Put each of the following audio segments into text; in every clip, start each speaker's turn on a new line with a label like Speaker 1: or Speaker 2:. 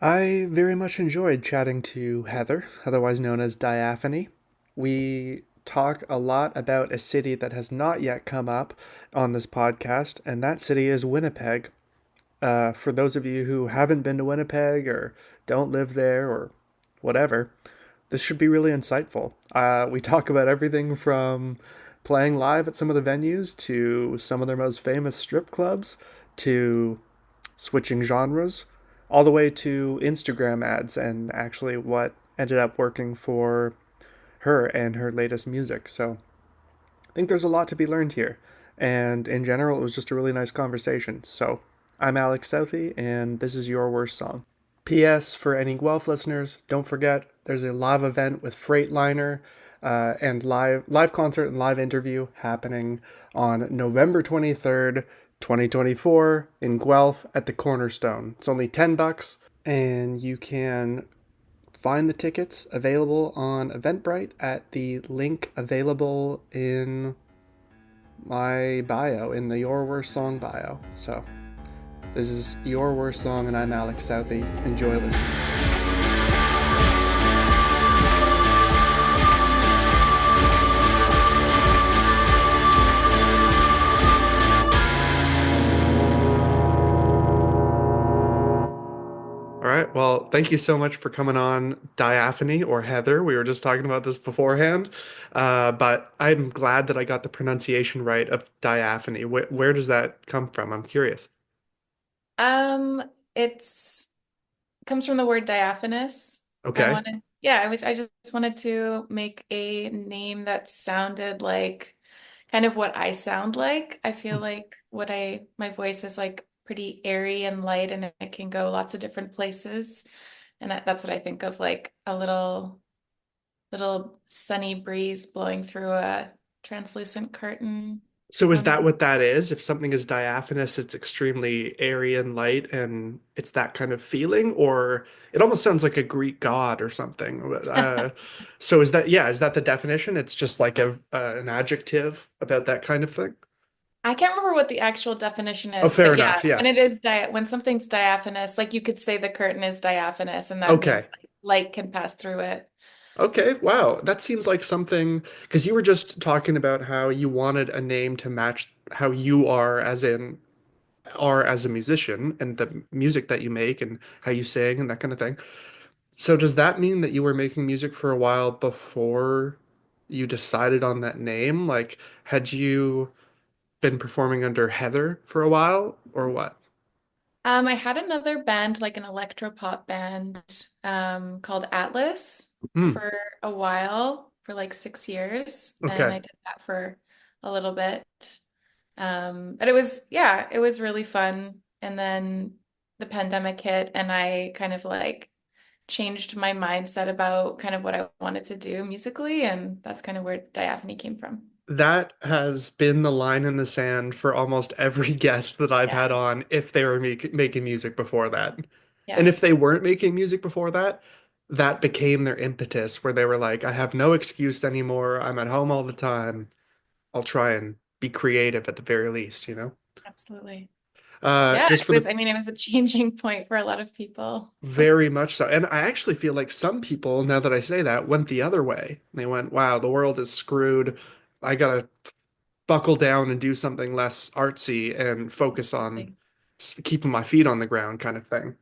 Speaker 1: I very much enjoyed chatting to Heather, otherwise known as Diaphanie. We talk a lot about a city that has not yet come up on this podcast, and that city is Winnipeg. For those of you who haven't been to Winnipeg or don't live there or whatever, this should be really insightful. We talk about everything from playing live at some of the venues to some of their most famous strip clubs to switching genres, all the way to Instagram ads and actually what ended up working for her and her latest music. So I think there's a lot to be learned here. And in general, it was just a really nice conversation. So I'm Alex Southey, and this is Your Worst Song. P.S. For any Guelph listeners, don't forget there's a live event with Freightliner and live concert and live interview happening on November 23rd, 2024 in Guelph at the Cornerstone. It's only $10 and you can find the tickets available on Eventbrite at the link available in my bio, in the Your Worst Song bio. So this is Your Worst Song, and I'm Alex Southey. Enjoy listening. All right. Well, thank you so much for coming on, Diaphanie or Heather. We were just talking about this beforehand, but I'm glad that I got the pronunciation right of Diaphanie. Where does that come from? I'm curious.
Speaker 2: Um, it's comes from the word diaphanous. I
Speaker 1: Okay.
Speaker 2: wanted, yeah, I just wanted to make a name that sounded like kind of what I sound like. I feel like my voice is like pretty airy and light, and it can go lots of different places. And that's what I think of, like a little sunny breeze blowing through a translucent curtain
Speaker 1: So is
Speaker 2: on
Speaker 1: that
Speaker 2: the.
Speaker 1: what that is? If something is diaphanous, it's extremely airy and light, and it's that kind of feeling, or it almost sounds like a Greek god or something. So is that the definition? It's just like an adjective about that kind of thing?
Speaker 2: I can't remember what the actual definition
Speaker 1: Oh,
Speaker 2: is,
Speaker 1: fair
Speaker 2: but yeah,
Speaker 1: enough. Yeah.
Speaker 2: when something's diaphanous, like you could say the curtain is diaphanous, and that
Speaker 1: Okay.
Speaker 2: means like light can pass through it.
Speaker 1: Okay. Wow. That seems like something because you were just talking about how you wanted a name to match how you are as a musician and the music that you make and how you sing and that kind of thing. So does that mean that you were making music for a while before you decided on that name? Like, had you been performing under Heather for a while or what?
Speaker 2: I had another band, like an electropop band, called Atlas
Speaker 1: Hmm.
Speaker 2: for a while, for like 6 years, and
Speaker 1: Okay.
Speaker 2: I did that for a little bit. But it was, yeah, it was really fun. And then the pandemic hit, and I kind of like changed my mindset about kind of what I wanted to do musically, and that's kind of where Diaphany came from.
Speaker 1: That has been the line in the sand for almost every guest that I've
Speaker 2: Yeah.
Speaker 1: had on if they were making music before that. And
Speaker 2: Yeah,
Speaker 1: if they weren't making music before that, that became their impetus where they were like, I have no excuse anymore. I'm at home all the time. I'll try and be creative at the very least, you know?
Speaker 2: absolutely. Yeah,
Speaker 1: Just for the
Speaker 2: I mean, it was a changing point for a lot of people.
Speaker 1: very much so. And I actually feel like some people, now that I say that, went the other way. They went, wow, the world is screwed. I gotta buckle down and do something less artsy and focus on keeping my feet on the ground kind of thing.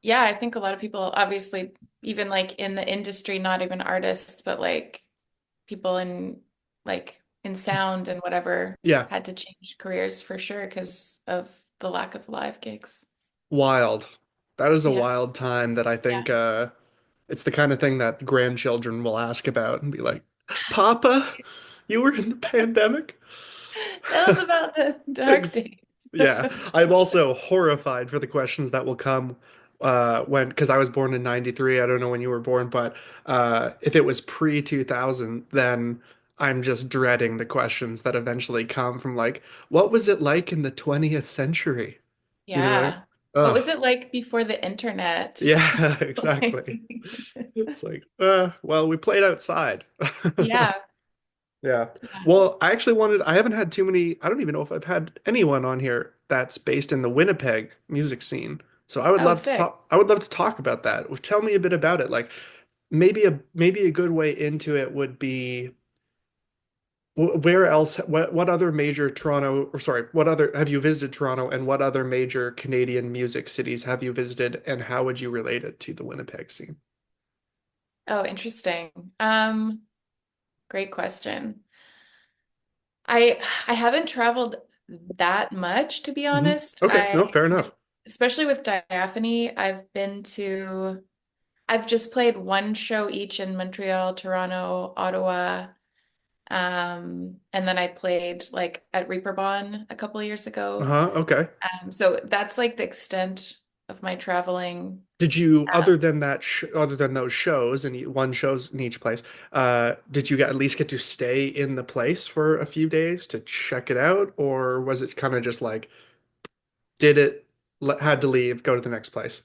Speaker 2: Yeah, I think a lot of people, obviously, even like in the industry, not even artists, but like people in sound and whatever,
Speaker 1: Yeah,
Speaker 2: had to change careers for sure because of the lack of live gigs.
Speaker 1: wild. That is a
Speaker 2: Yeah.
Speaker 1: wild time that I
Speaker 2: Yeah.
Speaker 1: think it's the kind of thing that grandchildren will ask about and be like, Papa, you were in the pandemic?
Speaker 2: Tell us about the dark
Speaker 1: Ex
Speaker 2: days.
Speaker 1: Yeah, I'm also horrified for the questions that will come because I was born in 93. I don't know when you were born, but if it was pre 2000, then I'm just dreading the questions that eventually come from like, what was it like in the 20th century? You know?
Speaker 2: Yeah. What
Speaker 1: Ugh.
Speaker 2: was it like before the internet?
Speaker 1: Yeah,
Speaker 2: Like,
Speaker 1: exactly. It's like, well, we played outside.
Speaker 2: yeah.
Speaker 1: Yeah.
Speaker 2: Yeah.
Speaker 1: Well, I haven't had too many, I don't even know if I've had anyone on here that's based in the Winnipeg music scene. So I would
Speaker 2: Oh,
Speaker 1: love to
Speaker 2: sick.
Speaker 1: talk. I would love to talk about that. Tell me a bit about it. Like maybe a good way into it would be where else? What other major Toronto? Or sorry, what other have you visited Toronto, and what other major Canadian music cities have you visited, and how would you relate it to the Winnipeg scene?
Speaker 2: Oh, interesting. Great question. I haven't traveled that much, to be honest.
Speaker 1: Okay, no, fair enough.
Speaker 2: Especially with Diaphanie, I've just played one show each in Montreal, Toronto, Ottawa, and then I played like at Reeperbahn a couple of years ago.
Speaker 1: Uh-huh, okay.
Speaker 2: So that's like the extent of my traveling.
Speaker 1: Did you,
Speaker 2: Uh,
Speaker 1: other than those shows and one shows in each place, did you at least get to stay in the place for a few days to check it out, or was it kind of just like did it, had to leave, go to the next place?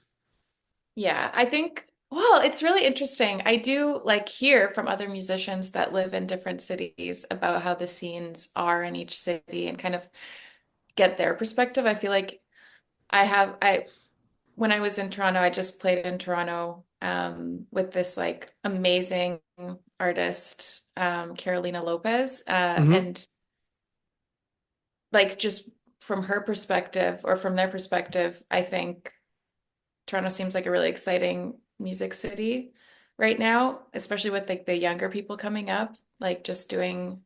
Speaker 2: yeah, I think, well, it's really interesting. I do like hear from other musicians that live in different cities about how the scenes are in each city and kind of get their perspective. I feel like I when I was in Toronto, I just played in Toronto with this like amazing artist, Carolina Lopez,
Speaker 1: Hmm.
Speaker 2: and like just from her perspective or from their perspective, I think Toronto seems like a really exciting music city right now, especially with like the younger people coming up, like just doing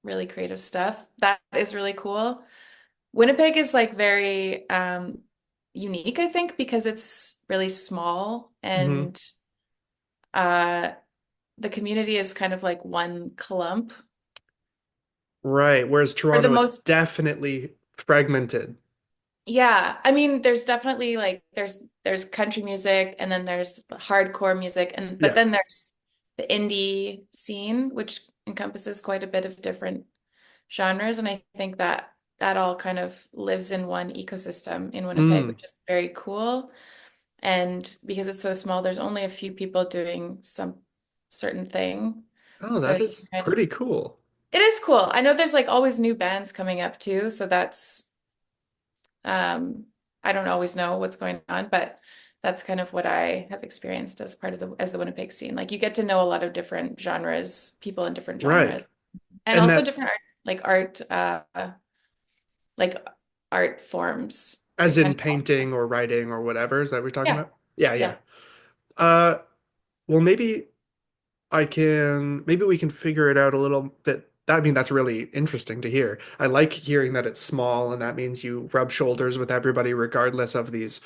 Speaker 2: really creative stuff. That is really cool. Winnipeg is like very unique, I think, because it's really small
Speaker 1: Hmm.
Speaker 2: and uh the community is kind of like one clump
Speaker 1: Right. Whereas
Speaker 2: for the
Speaker 1: Toronto, it's
Speaker 2: most.
Speaker 1: definitely fragmented.
Speaker 2: Yeah, I mean, there's definitely like there's country music and then there's hardcore music and but
Speaker 1: Yeah.
Speaker 2: then there's the indie scene, which encompasses quite a bit of different genres, and I think that that all kind of lives in one ecosystem in Winnipeg,
Speaker 1: Mm.
Speaker 2: which is very cool. And because it's so small, there's only a few people doing some certain thing.
Speaker 1: Oh,
Speaker 2: So
Speaker 1: that
Speaker 2: you can
Speaker 1: is
Speaker 2: kind of,
Speaker 1: pretty cool.
Speaker 2: it is cool. I know there's like always new bands coming up too, so that's um, I don't always know what's going on, but that's kind of what I have experienced as part of the Winnipeg scene. Like you get to know a lot of different genres, people in different
Speaker 1: Right.
Speaker 2: genres, and
Speaker 1: And
Speaker 2: also
Speaker 1: that,
Speaker 2: different like art forms.
Speaker 1: as
Speaker 2: It
Speaker 1: in
Speaker 2: kind of,
Speaker 1: painting or writing or whatever, is that what you're talking
Speaker 2: yeah,
Speaker 1: about? Yeah, yeah.
Speaker 2: yeah.
Speaker 1: Uh, well, maybe we can figure it out a little bit. I mean, that's really interesting to hear. I like hearing that it's small and that means you rub shoulders with everybody regardless of these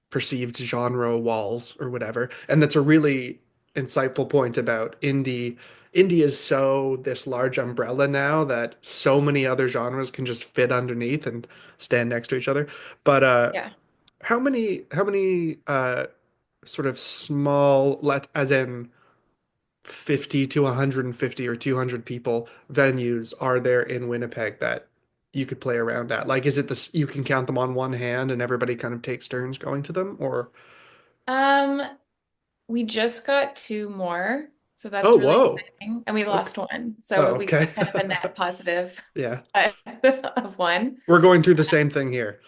Speaker 1: perceived genre walls or whatever. And that's a really insightful point about indie. Indie is so this large umbrella now that so many other genres can just fit underneath and stand next to each other. But
Speaker 2: Yeah.
Speaker 1: how many sort of small let as in 50 to 150 or 200 people venues are there in Winnipeg that you could play around at? Like, is it this, you can count them on one hand and everybody kind of takes turns going to them? Or,
Speaker 2: Um, we just got two more, so
Speaker 1: oh,
Speaker 2: that's really
Speaker 1: whoa.
Speaker 2: exciting, and we
Speaker 1: Okay.
Speaker 2: lost one,
Speaker 1: Oh,
Speaker 2: so we
Speaker 1: okay.
Speaker 2: got kind of a net positive
Speaker 1: Yeah.
Speaker 2: of one.
Speaker 1: We're going through the same thing here.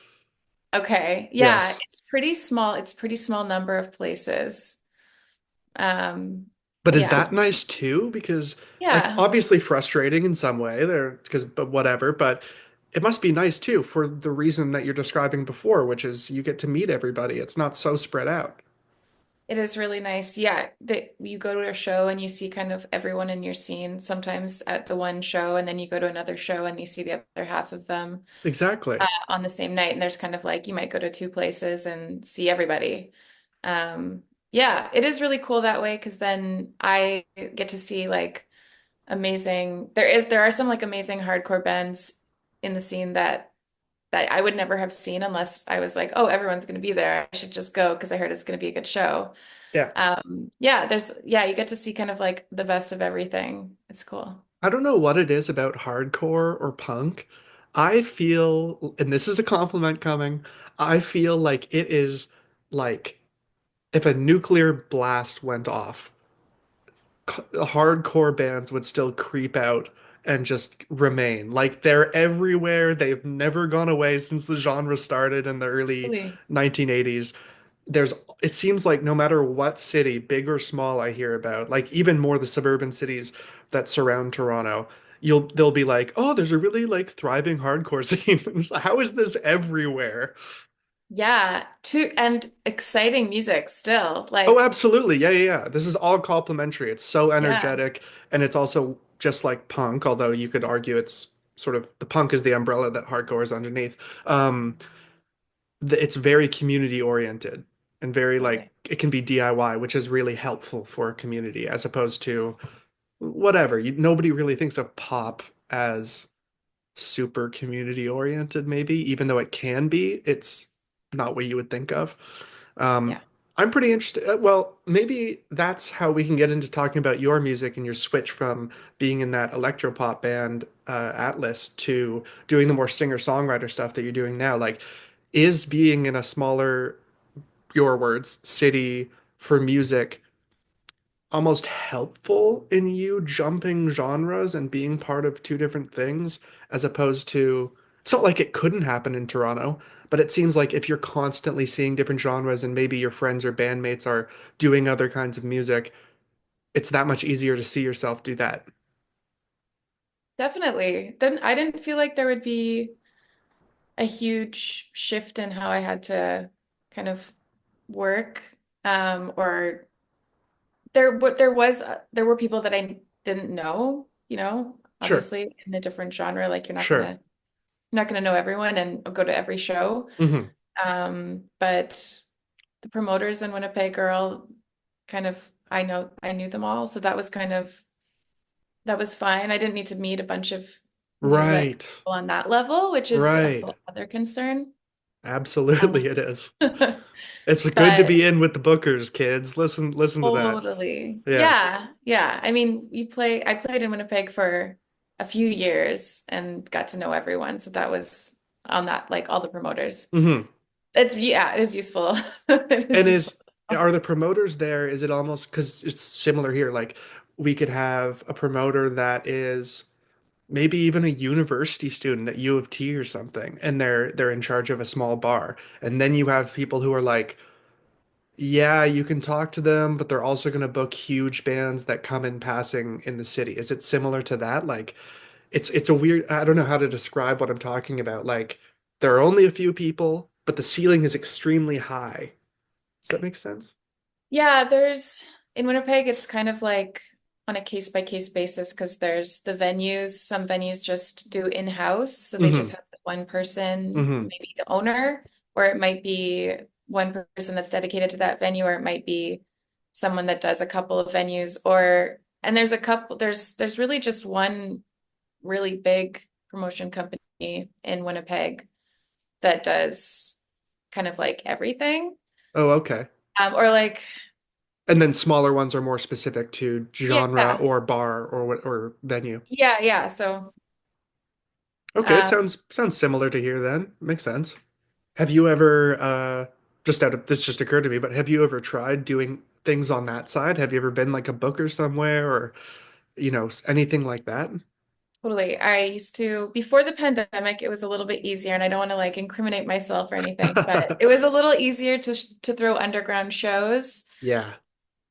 Speaker 2: Okay. Yeah,
Speaker 1: Yes.
Speaker 2: it's pretty small. It's a pretty small number of places. Um,
Speaker 1: But is
Speaker 2: yeah.
Speaker 1: that nice too? Because, like,
Speaker 2: Yeah.
Speaker 1: obviously frustrating in some way there, because, but whatever, but it must be nice too for the reason that you're describing before, which is you get to meet everybody. It's not so spread out.
Speaker 2: It is really nice. Yeah, that you go to a show and you see kind of everyone in your scene, sometimes at the one show, and then you go to another show and you see the other half of them
Speaker 1: Exactly.
Speaker 2: on the same night. And there's kind of like you might go to two places and see everybody. Yeah, it is really cool that way because then I get to see like amazing. There are some like amazing hardcore bands in the scene that I would never have seen unless I was like, oh, everyone's going to be there. I should just go because I heard it's going to be a good show.
Speaker 1: Yeah.
Speaker 2: Yeah, you get to see kind of like the best of everything. It's cool.
Speaker 1: I don't know what it is about hardcore or punk. I feel, and this is a compliment coming, I feel like it is like if a nuclear blast went off, hardcore bands would still creep out and just remain. Like they're everywhere. They've never gone away since the genre started in the early
Speaker 2: Really?
Speaker 1: 1980s. There's it seems like no matter what city, big or small, I hear about, like even more the suburban cities that surround Toronto, they'll be like, "Oh, there's a really like thriving hardcore scene." It's like, how is this everywhere?
Speaker 2: Yeah, too, and exciting music still.
Speaker 1: Oh,
Speaker 2: Like,
Speaker 1: absolutely. Yeah, yeah, yeah. This is all complimentary. It's so
Speaker 2: yeah,
Speaker 1: energetic, and it's also just like punk, although you could argue it's sort of the punk is the umbrella that hardcore is underneath. Um, it's very community oriented and very like
Speaker 2: totally.
Speaker 1: it can be DIY, which is really helpful for a community as opposed to whatever. Nobody really thinks of pop as super community oriented, maybe, even though it can be, it's not what you would think of. Um,
Speaker 2: Yeah,
Speaker 1: I'm pretty interested. Well, maybe that's how we can get into talking about your music and your switch from being in that electropop band Atlas to doing the more singer-songwriter stuff that you're doing now. Like, is being in a smaller, your words, city for music almost helpful in you jumping genres and being part of two different things as opposed to it's not like it couldn't happen in Toronto, but it seems like if you're constantly seeing different genres and maybe your friends or bandmates are doing other kinds of music, it's that much easier to see yourself do that.
Speaker 2: definitely. Then I didn't feel like there would be a huge shift in how I had to kind of work. Or there were people that I didn't know,
Speaker 1: Sure.
Speaker 2: obviously in a different genre. Like
Speaker 1: Sure.
Speaker 2: you're not gonna know everyone and go to every show.
Speaker 1: Hmm.
Speaker 2: But the promoters in Winnipeg are all kind of I knew them all, so that was fine. I didn't need to meet a bunch of new like
Speaker 1: Right.
Speaker 2: people on that level, which is a
Speaker 1: Right.
Speaker 2: whole other concern.
Speaker 1: Absolutely
Speaker 2: Um,
Speaker 1: it is. It's good to be
Speaker 2: but
Speaker 1: in with the bookers, kids. Listen to that.
Speaker 2: totally,
Speaker 1: Yeah.
Speaker 2: yeah, yeah. I mean, I played in Winnipeg for a few years and got to know everyone, so that was on that like all the promoters.
Speaker 1: Hmm.
Speaker 2: It is useful. It is
Speaker 1: And
Speaker 2: useful.
Speaker 1: are the promoters there? Is it almost because it's similar here? Like we could have a promoter that is maybe even a university student at U of T or something, and they're in charge of a small bar. And then you have people who are like, yeah, you can talk to them, but they're also going to book huge bands that come in passing in the city. Is it similar to that? Like it's a weird, I don't know how to describe what I'm talking about. Like there are only a few people, but the ceiling is extremely high. Does that make sense?
Speaker 2: Yeah, there's in Winnipeg, it's kind of like on a case by case basis because there's the venues. Some venues just do in-house, so they just
Speaker 1: Hmm.
Speaker 2: have the one person,
Speaker 1: Hmm.
Speaker 2: maybe the owner, or it might be one person that's dedicated to that venue, or it might be someone that does a couple of venues, and there's really just one really big promotion company in Winnipeg that does kind of like everything.
Speaker 1: Oh, okay.
Speaker 2: Or like,
Speaker 1: And then smaller ones are more specific to genre
Speaker 2: yeah,
Speaker 1: or bar or what or venue.
Speaker 2: yeah, yeah. So,
Speaker 1: Okay,
Speaker 2: um,
Speaker 1: sounds similar to here then. Makes sense. Have you ever just out of this just occurred to me, but have you ever tried doing things on that side? Have you ever been like a booker somewhere or anything like that?
Speaker 2: totally. I used to, before the pandemic, it was a little bit easier, and I don't want to like incriminate myself or anything, but it was a little easier to throw underground shows.
Speaker 1: Yeah,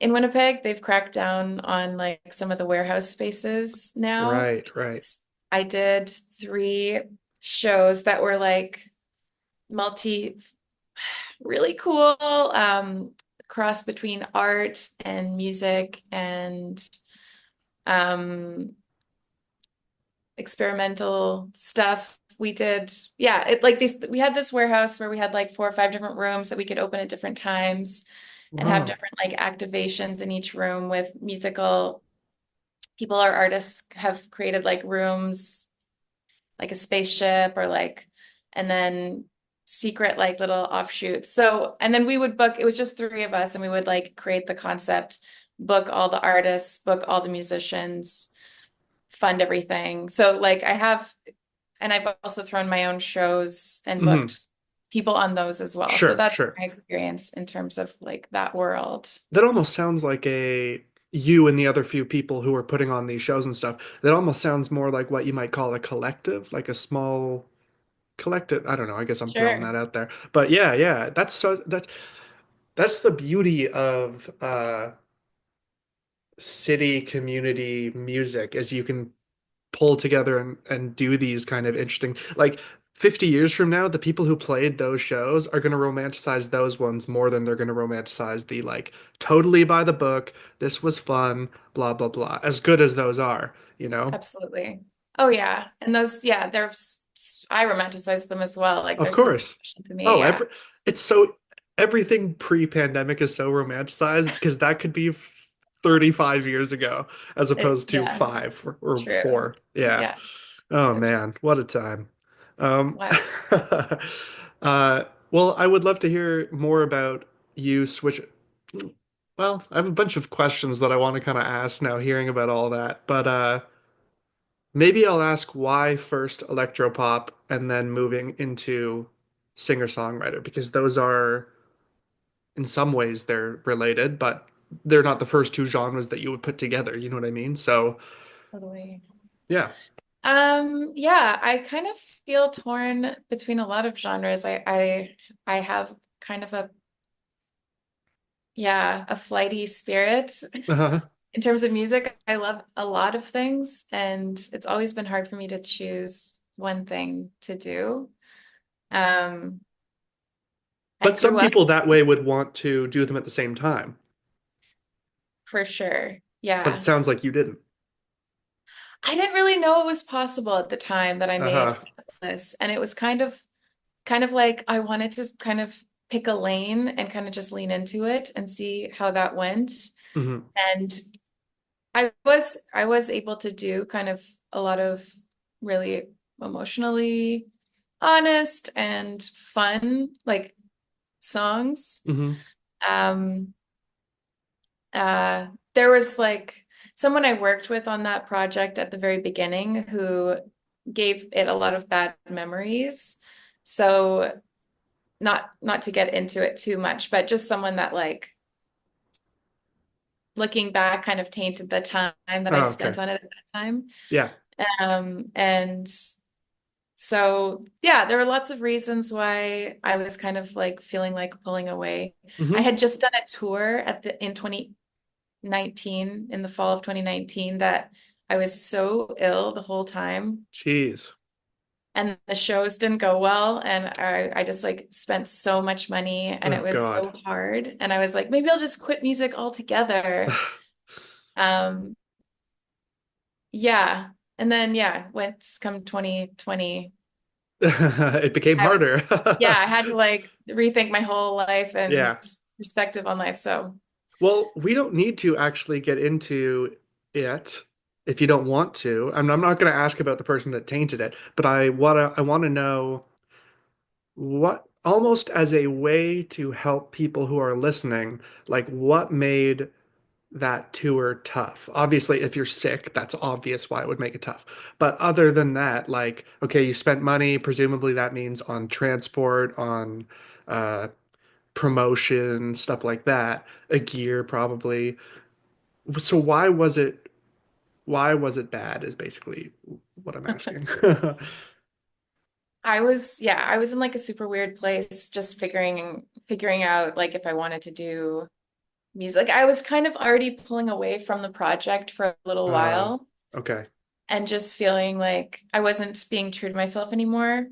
Speaker 2: In Winnipeg, they've cracked down on like some of the warehouse spaces now.
Speaker 1: right, right.
Speaker 2: I did three shows that were like multi, really cool, cross between art and music and um experimental stuff. We did, yeah, it like this we had this warehouse where we had like four or five different rooms that we could open at different times and have
Speaker 1: Wow.
Speaker 2: different like activations in each room with musical people or artists have created like rooms like a spaceship or like and then secret like little offshoots. So and then we would book, it was just three of us and we would like create the concept, book all the artists, book all the musicians, fund everything. So like and I've also thrown my own shows and
Speaker 1: Hmm.
Speaker 2: booked people on those as well. So
Speaker 1: Sure,
Speaker 2: that's
Speaker 1: sure.
Speaker 2: my experience in terms of like that world.
Speaker 1: That almost sounds like a you and the other few people who are putting on these shows and stuff. That almost sounds more like what you might call a collective, like a small collective. I don't know. I guess I'm throwing
Speaker 2: Sure.
Speaker 1: that out there. But yeah, yeah, that's the beauty of city community music is you can pull together and do these kind of interesting like 50 years from now, the people who played those shows are going to romanticize those ones more than they're going to romanticize the like totally by the book, this was fun, blah blah blah. As good as those are, you know?
Speaker 2: Absolutely. Oh yeah. And those, yeah, I romanticize them as well. Like
Speaker 1: Of
Speaker 2: they're super
Speaker 1: course.
Speaker 2: special to me.
Speaker 1: Oh,
Speaker 2: Yeah.
Speaker 1: it's so everything pre-pandemic is so romanticized because that could be 35 years ago as opposed to
Speaker 2: Yeah,
Speaker 1: 5 or
Speaker 2: true.
Speaker 1: 4. Yeah.
Speaker 2: Yeah.
Speaker 1: Oh
Speaker 2: So true.
Speaker 1: man, what a time. Um,
Speaker 2: Wow.
Speaker 1: well, I would love to hear more about you switch. Well, I have a bunch of questions that I want to kind of ask now, hearing about all that. But maybe I'll ask why first electropop and then moving into singer-songwriter, because those are, in some ways, they're related, but they're not the first two genres that you would put together. You know what I mean? So,
Speaker 2: Totally.
Speaker 1: yeah.
Speaker 2: Yeah, I kind of feel torn between a lot of genres. I have kind of a flighty spirit
Speaker 1: Uh-huh.
Speaker 2: in terms of music. I love a lot of things, and it's always been hard for me to choose one thing to do. Um, I
Speaker 1: But some
Speaker 2: grew up
Speaker 1: people that way would want to do them at the same time.
Speaker 2: for sure.
Speaker 1: But it
Speaker 2: Yeah.
Speaker 1: sounds like you didn't.
Speaker 2: I didn't really know it was possible at the time that I made
Speaker 1: Uh-huh.
Speaker 2: this, and it was kind of like I wanted to kind of pick a lane and kind of just lean into it and see how that went.
Speaker 1: Hmm.
Speaker 2: And I was able to do kind of a lot of really emotionally honest and fun like songs.
Speaker 1: Hmm.
Speaker 2: Um there was like someone I worked with on that project at the very beginning who gave it a lot of bad memories. So not to get into it too much, but just someone that like looking back kind of tainted the time that I
Speaker 1: Oh, okay.
Speaker 2: spent on it at that time.
Speaker 1: Yeah.
Speaker 2: And so yeah, there were lots of reasons why I was kind of like feeling like pulling away. I
Speaker 1: Hmm.
Speaker 2: had just done a tour in 2019, in the fall of 2019, that I was so ill the whole time.
Speaker 1: Jeez.
Speaker 2: And the shows didn't go well. And I just like spent so much money and it
Speaker 1: Oh,
Speaker 2: was
Speaker 1: God.
Speaker 2: so hard. And I was like, maybe I'll just quit music altogether. Um, yeah. And then, yeah, went come 2020.
Speaker 1: It became
Speaker 2: I
Speaker 1: harder.
Speaker 2: was, yeah, I had to like rethink my whole life and
Speaker 1: Yeah.
Speaker 2: perspective on life. So,
Speaker 1: Well, we don't need to actually get into it if you don't want to. I'm not going to ask about the person that tainted it, but I want to know what almost as a way to help people who are listening, like what made that tour tough. Obviously, if you're sick, that's obvious why it would make it tough. But other than that, like, okay, you spent money, presumably that means on transport, on uh, promotion, stuff like that, a gear probably. So why was it bad is basically what I'm asking.
Speaker 2: I was in like a super weird place, just figuring out like if I wanted to do music. I was kind of already pulling away from the project for a little
Speaker 1: Uh,
Speaker 2: while
Speaker 1: okay.
Speaker 2: and just feeling like I wasn't being true to myself anymore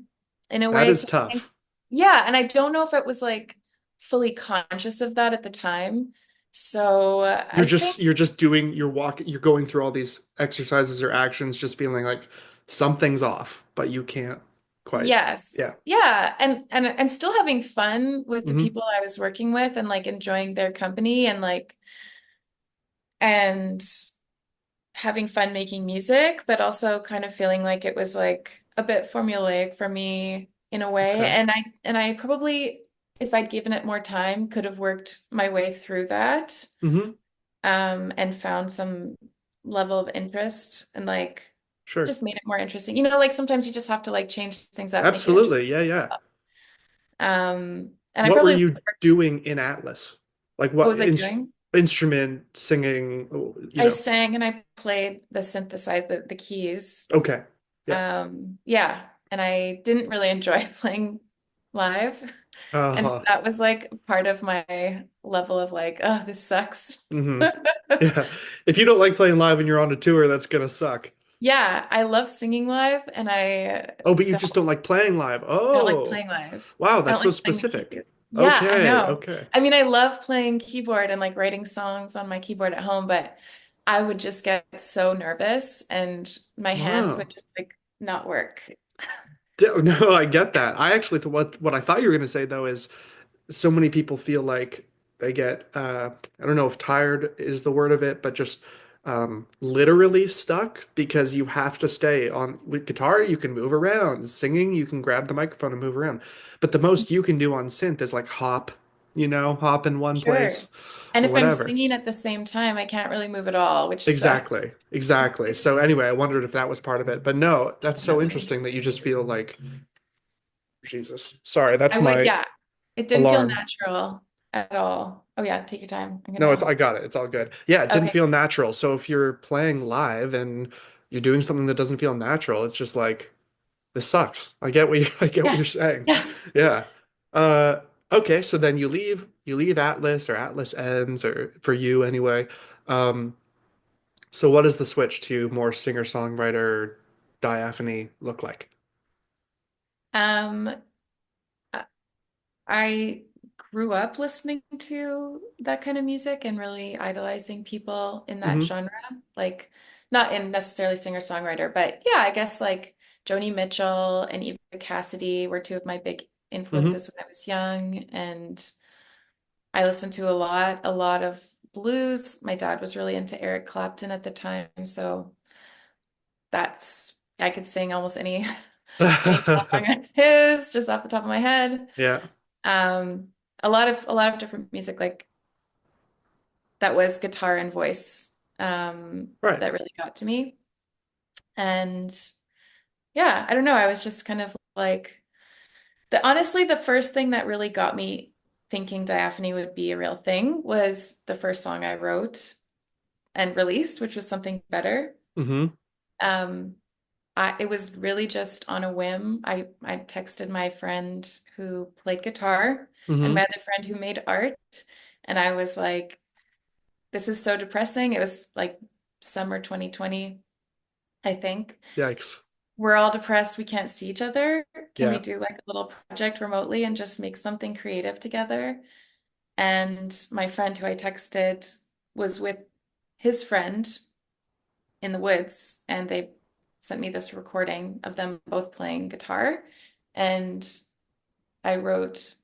Speaker 2: in a
Speaker 1: That
Speaker 2: way.
Speaker 1: is
Speaker 2: So I think,
Speaker 1: tough.
Speaker 2: yeah, and I don't know if it was like fully conscious of that at the time. So
Speaker 1: You're
Speaker 2: I think
Speaker 1: just you're just doing you're walking you're going through all these exercises or actions just feeling like something's off, but you can't quite.
Speaker 2: yes.
Speaker 1: Yeah.
Speaker 2: Yeah, and still having fun with the
Speaker 1: Hmm.
Speaker 2: people I was working with and like enjoying their company and like and having fun making music, but also kind of feeling like it was like a bit formulaic for me in a way.
Speaker 1: Okay.
Speaker 2: And I probably, if I'd given it more time, could have worked my way through that,
Speaker 1: Hmm.
Speaker 2: and found some level of interest and like
Speaker 1: Sure.
Speaker 2: just made it more interesting. You know, like sometimes you just have to like change things up, make it interesting.
Speaker 1: Absolutely. Yeah, yeah.
Speaker 2: And I
Speaker 1: What were
Speaker 2: probably
Speaker 1: you
Speaker 2: worked,
Speaker 1: doing in Atlas? Like
Speaker 2: what
Speaker 1: what
Speaker 2: was I doing?
Speaker 1: instrument, singing, you
Speaker 2: I
Speaker 1: know.
Speaker 2: sang and I played the synthesizer, the keys.
Speaker 1: Okay. Yeah.
Speaker 2: Yeah, and I didn't really enjoy playing live. And so
Speaker 1: Uh,
Speaker 2: that was like part of my level of like, oh, this sucks.
Speaker 1: hmm. Yeah. If you don't like playing live and you're on a tour, that's gonna suck.
Speaker 2: Yeah, I love singing live and
Speaker 1: Oh, but you
Speaker 2: don't
Speaker 1: just don't like playing live.
Speaker 2: I don't like
Speaker 1: Oh,
Speaker 2: playing live.
Speaker 1: wow,
Speaker 2: I
Speaker 1: that's
Speaker 2: don't
Speaker 1: so
Speaker 2: like playing the
Speaker 1: specific.
Speaker 2: keys. Yeah, I
Speaker 1: Okay,
Speaker 2: know.
Speaker 1: okay.
Speaker 2: I mean, I love playing keyboard and like writing songs on my keyboard at home, but I would just get so nervous and my hands
Speaker 1: Wow.
Speaker 2: would just like not work.
Speaker 1: No, I get that. I actually thought what I thought you were gonna say though is so many people feel like they get I don't know if tired is the word of it, but just literally stuck because you have to stay on with guitar, you can move around. Singing, you can grab the microphone and move around. But the most you can do on synth is like hop, hop in one
Speaker 2: Sure.
Speaker 1: place
Speaker 2: And
Speaker 1: or
Speaker 2: if I'm
Speaker 1: whatever.
Speaker 2: singing at the same time, I can't really move at all, which sucks.
Speaker 1: Exactly. Exactly. So anyway, I wondered if that was part of it. But no, that's so
Speaker 2: Definitely.
Speaker 1: interesting that you just feel like Jesus. Sorry, that's
Speaker 2: I would,
Speaker 1: my
Speaker 2: yeah. It didn't feel
Speaker 1: alarm.
Speaker 2: natural at all. Oh yeah, take your time. I'm
Speaker 1: No,
Speaker 2: gonna.
Speaker 1: I got it. It's all good. Yeah, it didn't
Speaker 2: Okay.
Speaker 1: feel natural. So if you're playing live and you're doing something that doesn't feel natural, it's just like this sucks. I get what
Speaker 2: Yeah.
Speaker 1: you're saying.
Speaker 2: Yeah.
Speaker 1: Yeah. Uh okay, so then you leave Atlas or Atlas ends or for you anyway. Um so what does the switch to more singer-songwriter diaphony look like?
Speaker 2: Um, I I grew up listening to that kind of music and really idolizing people in that
Speaker 1: Hmm.
Speaker 2: genre. Like, not in necessarily singer-songwriter, but yeah, I guess like Joni Mitchell and Eva Cassidy were two of my big
Speaker 1: Hmm.
Speaker 2: influences when I was young. And I listened to a lot of blues. My dad was really into Eric Clapton at the time, so that's I could sing almost any song of his just off the top of my head.
Speaker 1: Yeah.
Speaker 2: Um, a lot of different music like that was guitar and voice
Speaker 1: Right.
Speaker 2: that really got to me. And yeah, I don't know. I was just kind of like honestly, the first thing that really got me thinking Diaphony would be a real thing was the first song I wrote and released, which was Something Better.
Speaker 1: Hmm.
Speaker 2: Um, it was really just on a whim. I texted my friend who played guitar and
Speaker 1: Hmm.
Speaker 2: my other friend who made art, and I was like, "This is so depressing." It was like summer 2020, I think.
Speaker 1: Yikes.
Speaker 2: We're all depressed. We can't see each other. Can we
Speaker 1: Yeah.
Speaker 2: do like a little project remotely and just make something creative together? And my friend who I texted was with his friend in the woods, and they sent me this recording of them both playing guitar. And I wrote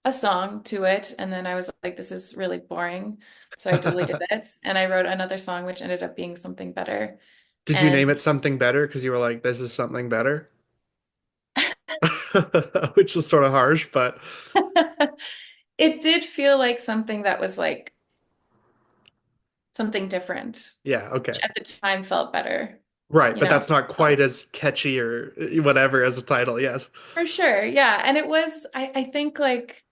Speaker 2: a song to it, and then I was like, this is really boring. So I deleted it, and I wrote another song, which ended up being Something Better.
Speaker 1: Did you name
Speaker 2: And
Speaker 1: it something better because you were like, this is something better? Which is sort of harsh, but
Speaker 2: it did feel like something that was like something different,
Speaker 1: yeah,
Speaker 2: which
Speaker 1: okay.
Speaker 2: at the time felt better,
Speaker 1: Right,
Speaker 2: you
Speaker 1: but
Speaker 2: know?
Speaker 1: that's not quite
Speaker 2: So,
Speaker 1: as catchy or whatever as a title, yes.
Speaker 2: for sure. Yeah. And it was, I think like,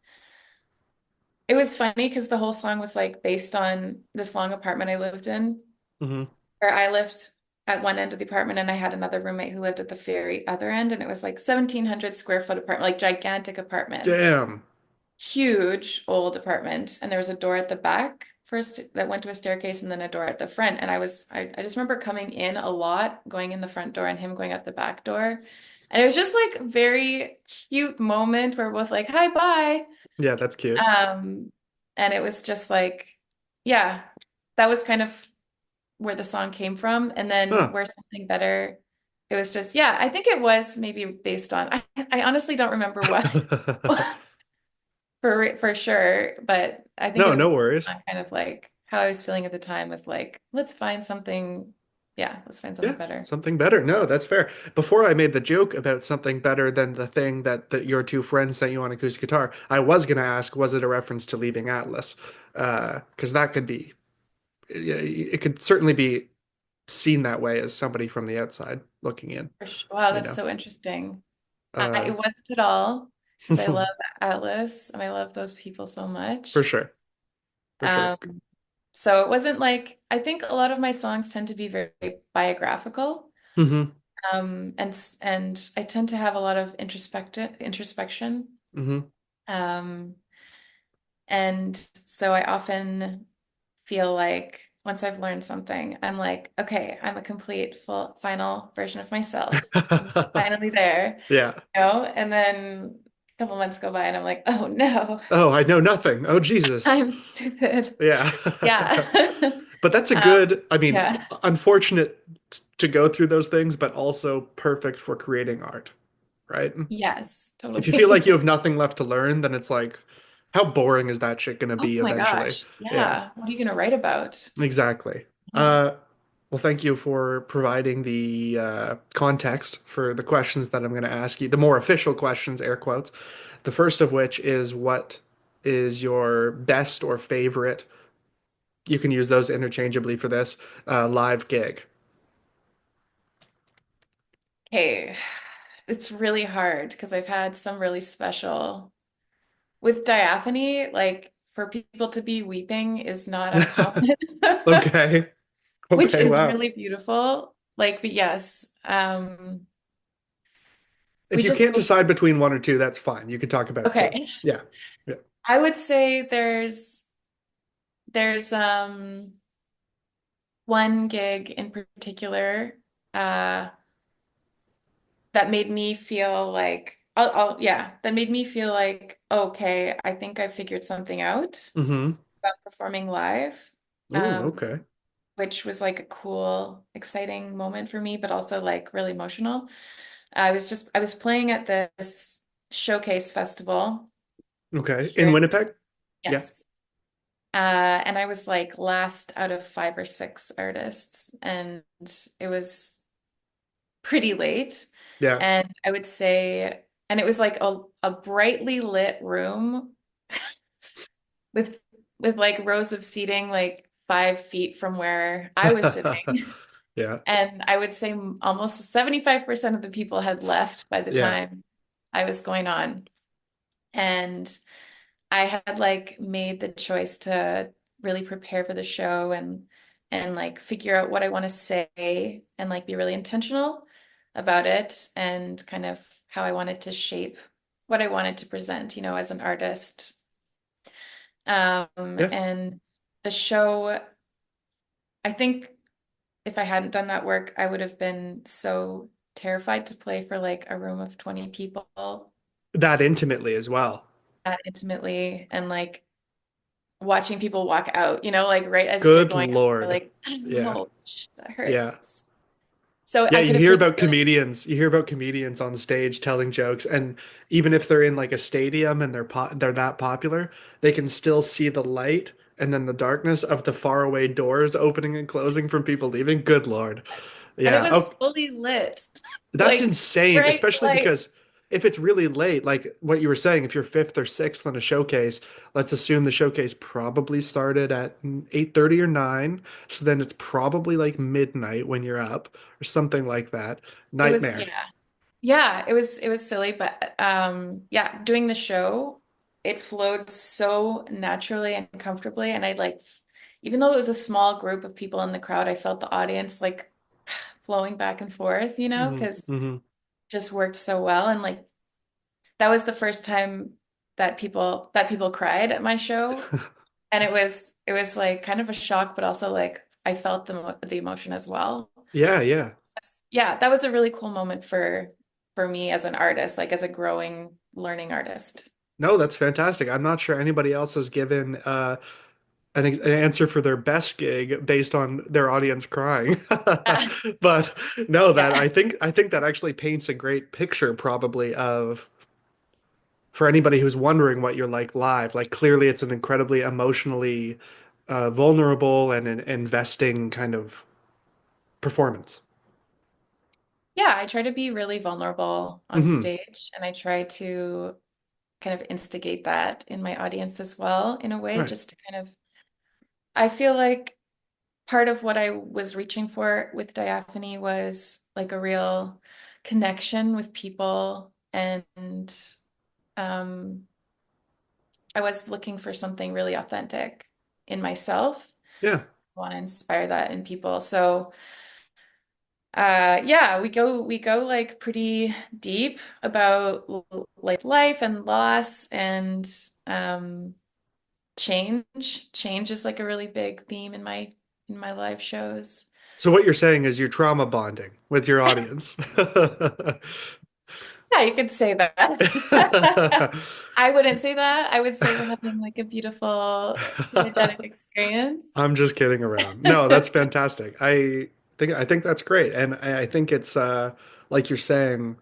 Speaker 2: it was funny because the whole song was like based on this long apartment I lived in,
Speaker 1: Hmm.
Speaker 2: or I lived at one end of the apartment and I had another roommate who lived at the very other end. And it was like 1,700 square foot apartment, like gigantic apartment,
Speaker 1: Damn.
Speaker 2: huge old apartment. And there was a door at the back first that went to a staircase and then a door at the front. And I just remember coming in a lot, going in the front door and him going out the back door. And it was just like a very cute moment where we're both like, hi, bye.
Speaker 1: Yeah, that's cute.
Speaker 2: Um, and it was just like, yeah, that was kind of where the song came from. And then
Speaker 1: Huh.
Speaker 2: where Something Better, it was just, yeah, I think it was maybe based on, I honestly don't remember what for sure, but I think it
Speaker 1: No,
Speaker 2: was
Speaker 1: no
Speaker 2: based
Speaker 1: worries.
Speaker 2: on kind of like how I was feeling at the time with like, let's find something, yeah, let's find something
Speaker 1: Yeah,
Speaker 2: better.
Speaker 1: something better. No, that's fair. Before I made the joke about something better than the thing that your two friends sent you on acoustic guitar, I was gonna ask, was it a reference to leaving Atlas? Because that could be, yeah, it could certainly be seen that way as somebody from the outside looking in,
Speaker 2: For sure. Wow,
Speaker 1: you
Speaker 2: that's
Speaker 1: know.
Speaker 2: so interesting.
Speaker 1: Uh,
Speaker 2: It wasn't at all because I love Atlas and I love those people so
Speaker 1: for
Speaker 2: much.
Speaker 1: sure, for sure.
Speaker 2: Um, So it wasn't like, I think a lot of my songs tend to be very biographical.
Speaker 1: Mm-hmm.
Speaker 2: And I tend to have a lot of introspection.
Speaker 1: Mm-hmm.
Speaker 2: Um, and so I often feel like once I've learned something, I'm like, okay, I'm a complete full final version of myself. I'm finally there,
Speaker 1: Yeah.
Speaker 2: And then a couple months go by and I'm like, oh no,
Speaker 1: Oh, I know nothing. Oh, Jesus.
Speaker 2: I'm stupid.
Speaker 1: Yeah.
Speaker 2: Yeah.
Speaker 1: But that's a
Speaker 2: Um,
Speaker 1: good, I mean,
Speaker 2: yeah.
Speaker 1: unfortunate to go through those things, but also perfect for creating art, right?
Speaker 2: Yes,
Speaker 1: If you feel like you
Speaker 2: totally.
Speaker 1: have nothing left to learn, then it's like, how boring is that shit gonna
Speaker 2: Oh
Speaker 1: be
Speaker 2: my
Speaker 1: eventually?
Speaker 2: gosh.
Speaker 1: Yeah,
Speaker 2: Yeah. What are you going to write about?
Speaker 1: exactly.
Speaker 2: Yeah.
Speaker 1: Well, thank you for providing the context for the questions that I'm going to ask you, the more official questions, air quotes. The first of which is what is your best or favorite, you can use those interchangeably for this, live gig?
Speaker 2: Okay. It's really hard because I've had some really special with Diaphanie, like for people to be weeping is not uncommon,
Speaker 1: Okay.
Speaker 2: which
Speaker 1: Okay,
Speaker 2: is
Speaker 1: wow.
Speaker 2: really beautiful. Like, but yes,
Speaker 1: If
Speaker 2: we
Speaker 1: you
Speaker 2: just
Speaker 1: can't
Speaker 2: go,
Speaker 1: decide between one or two, that's fine. You could talk about two.
Speaker 2: okay.
Speaker 1: Yeah. Yeah.
Speaker 2: I would say there's one gig in particular uh that made me feel like yeah, that made me feel like okay, I think I figured something out
Speaker 1: Mm-hmm.
Speaker 2: about performing live.
Speaker 1: Ooh,
Speaker 2: Um,
Speaker 1: okay.
Speaker 2: which was like a cool, exciting moment for me, but also like really emotional. I was playing at this showcase festival
Speaker 1: Okay. In
Speaker 2: here.
Speaker 1: Winnipeg? Yeah.
Speaker 2: Yes. And I was like last out of five or six artists, and it was pretty late.
Speaker 1: Yeah.
Speaker 2: And I would say, and it was like a brightly lit room with like rows of seating like 5 feet from where I was sitting.
Speaker 1: Yeah.
Speaker 2: And I would say almost 75% of the people had left by the
Speaker 1: Yeah.
Speaker 2: time I was going on. And I had like made the choice to really prepare for the show and like figure out what I want to say and like be really intentional about it and kind of how I wanted to shape what I wanted to present, as an artist.
Speaker 1: Yeah.
Speaker 2: And the show, I think if I hadn't done that work, I would have been so terrified to play for like a room of 20 people
Speaker 1: That intimately as well.
Speaker 2: that intimately and like watching people walk out, like right as they're
Speaker 1: Good
Speaker 2: going out, they're
Speaker 1: Lord.
Speaker 2: like,
Speaker 1: Yeah.
Speaker 2: ouch, that
Speaker 1: Yeah.
Speaker 2: hurts. So
Speaker 1: Yeah,
Speaker 2: I could have taken really,
Speaker 1: you hear about comedians on stage telling jokes, and even if they're in like a stadium and they're that popular, they can still see the light and then the darkness of the faraway doors opening and closing from people leaving. Good Lord.
Speaker 2: and it
Speaker 1: Yeah.
Speaker 2: was
Speaker 1: Oh,
Speaker 2: fully lit,
Speaker 1: that's
Speaker 2: like
Speaker 1: insane,
Speaker 2: bright
Speaker 1: especially
Speaker 2: light.
Speaker 1: because if it's really late, like what you were saying, if you're fifth or sixth on a showcase, let's assume the showcase probably started at 8:30 or 9, so then it's probably like midnight when you're up or something like that.
Speaker 2: It was,
Speaker 1: Nightmare.
Speaker 2: yeah. Yeah, it was silly, but yeah, doing the show, it flowed so naturally and comfortably. And I like even though it was a small group of people in the crowd, I felt the audience like flowing back and forth,
Speaker 1: Hmm.
Speaker 2: because
Speaker 1: Hmm.
Speaker 2: just worked so well. And like that was the first time that people cried at my show. And it was like kind of a shock, but also like I felt the emotion as well.
Speaker 1: Yeah, yeah.
Speaker 2: Yeah, that was a really cool moment for me as an artist, like as a growing, learning artist.
Speaker 1: No, that's fantastic. I'm not sure anybody else has given an answer for their best gig based on their audience crying. But no, that
Speaker 2: Yeah.
Speaker 1: I think that actually paints a great picture probably of for anybody who's wondering what you're like live. Like clearly it's an incredibly emotionally vulnerable and an investing kind of performance.
Speaker 2: Yeah, I try to be really vulnerable on
Speaker 1: Hmm.
Speaker 2: stage and I try to kind of instigate that in my audience as well in a way,
Speaker 1: Right.
Speaker 2: just to kind of I feel like part of what I was reaching for with Diaphany was like a real connection with people and um I was looking for something really authentic in myself.
Speaker 1: Yeah.
Speaker 2: I want to inspire that in people. So yeah, we go like pretty deep about like life and loss and um change. Change is like a really big theme in my live shows.
Speaker 1: So what you're saying is you're trauma bonding with your audience.
Speaker 2: Yeah, you could say that. I wouldn't say that. I would say we're having like a beautiful synergetic experience.
Speaker 1: I'm just kidding around. No, that's fantastic. I think that's great. And I think it's like you're saying,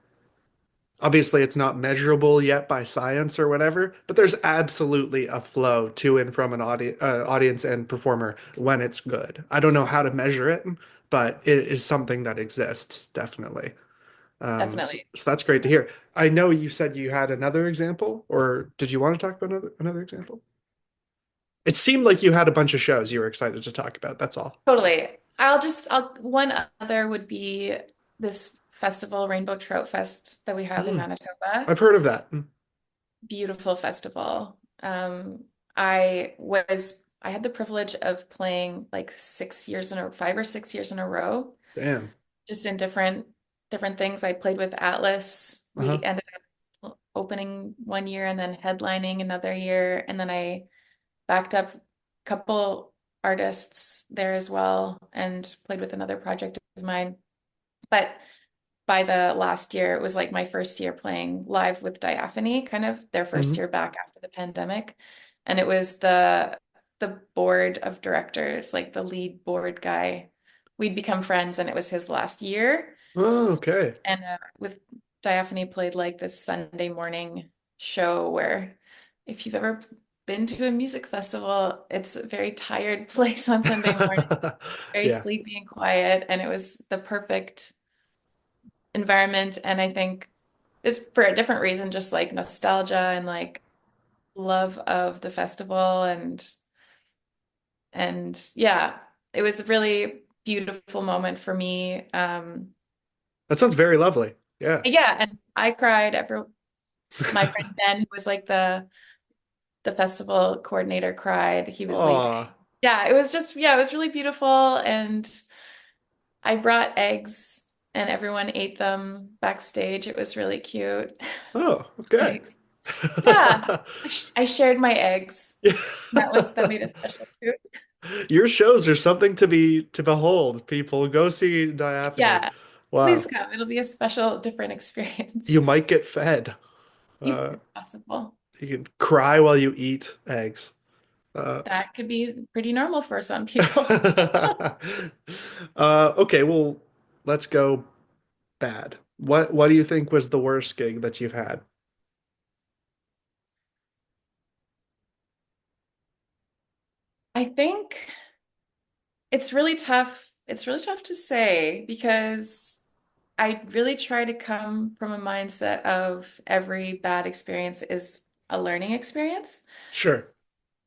Speaker 1: obviously it's not measurable yet by science or whatever, but there's absolutely a flow to and from an audience and performer when it's good. I don't know how to measure it, but it is something that exists, definitely. So,
Speaker 2: Definitely.
Speaker 1: so that's great to hear. I know you said you had another example, or did you want to talk about another example? It seemed like you had a bunch of shows you were excited to talk about. That's all.
Speaker 2: Totally. I'll one other would be this festival, Rainbow Trout Fest that we have in
Speaker 1: Mm,
Speaker 2: Manitoba.
Speaker 1: I've heard of that.
Speaker 2: Beautiful festival. I had the privilege of playing like 6 years in a 5 or 6 years in a row,
Speaker 1: Damn.
Speaker 2: just in different things. I played with Atlas. We
Speaker 1: Uh-huh.
Speaker 2: ended up opening one year and then headlining another year, and then I backed up a couple artists there as well and played with another project of mine. But by the last year, it was like my first year playing live with Diaphanie, kind of their first
Speaker 1: Hmm.
Speaker 2: year back after the pandemic. And it was the board of directors, like the lead board guy. We'd become friends and it was his last year.
Speaker 1: Oh, okay.
Speaker 2: And with Diaphanie played like this Sunday morning show where if you've ever been to a music festival, it's a very tired place on Sunday morning, very
Speaker 1: Yeah.
Speaker 2: sleepy and quiet. And it was the perfect environment. And I think is for a different reason, just like nostalgia and like love of the festival and yeah, it was a really beautiful moment for me.
Speaker 1: That sounds very lovely. Yeah.
Speaker 2: Yeah, and I cried. My friend Ben, who was like the festival coordinator, cried. He was leaving.
Speaker 1: Aw.
Speaker 2: Yeah, it was really beautiful. And I brought eggs and everyone ate them backstage. It was really cute.
Speaker 1: Oh, okay.
Speaker 2: Eggs. Yeah, I shared my eggs.
Speaker 1: Yeah.
Speaker 2: That made it special too.
Speaker 1: Your shows are something to behold, people. Go see Diaphany.
Speaker 2: Yeah, please
Speaker 1: Wow.
Speaker 2: come. It'll be a special, different experience
Speaker 1: You might get fed.
Speaker 2: if
Speaker 1: Uh,
Speaker 2: possible.
Speaker 1: you can cry while you eat eggs. Uh,
Speaker 2: That could be pretty normal for some people.
Speaker 1: okay, well, let's go bad. What do you think was the worst gig that you've had?
Speaker 2: I think it's really tough. It's really tough to say because I really try to come from a mindset of every bad experience is a learning experience.
Speaker 1: Sure.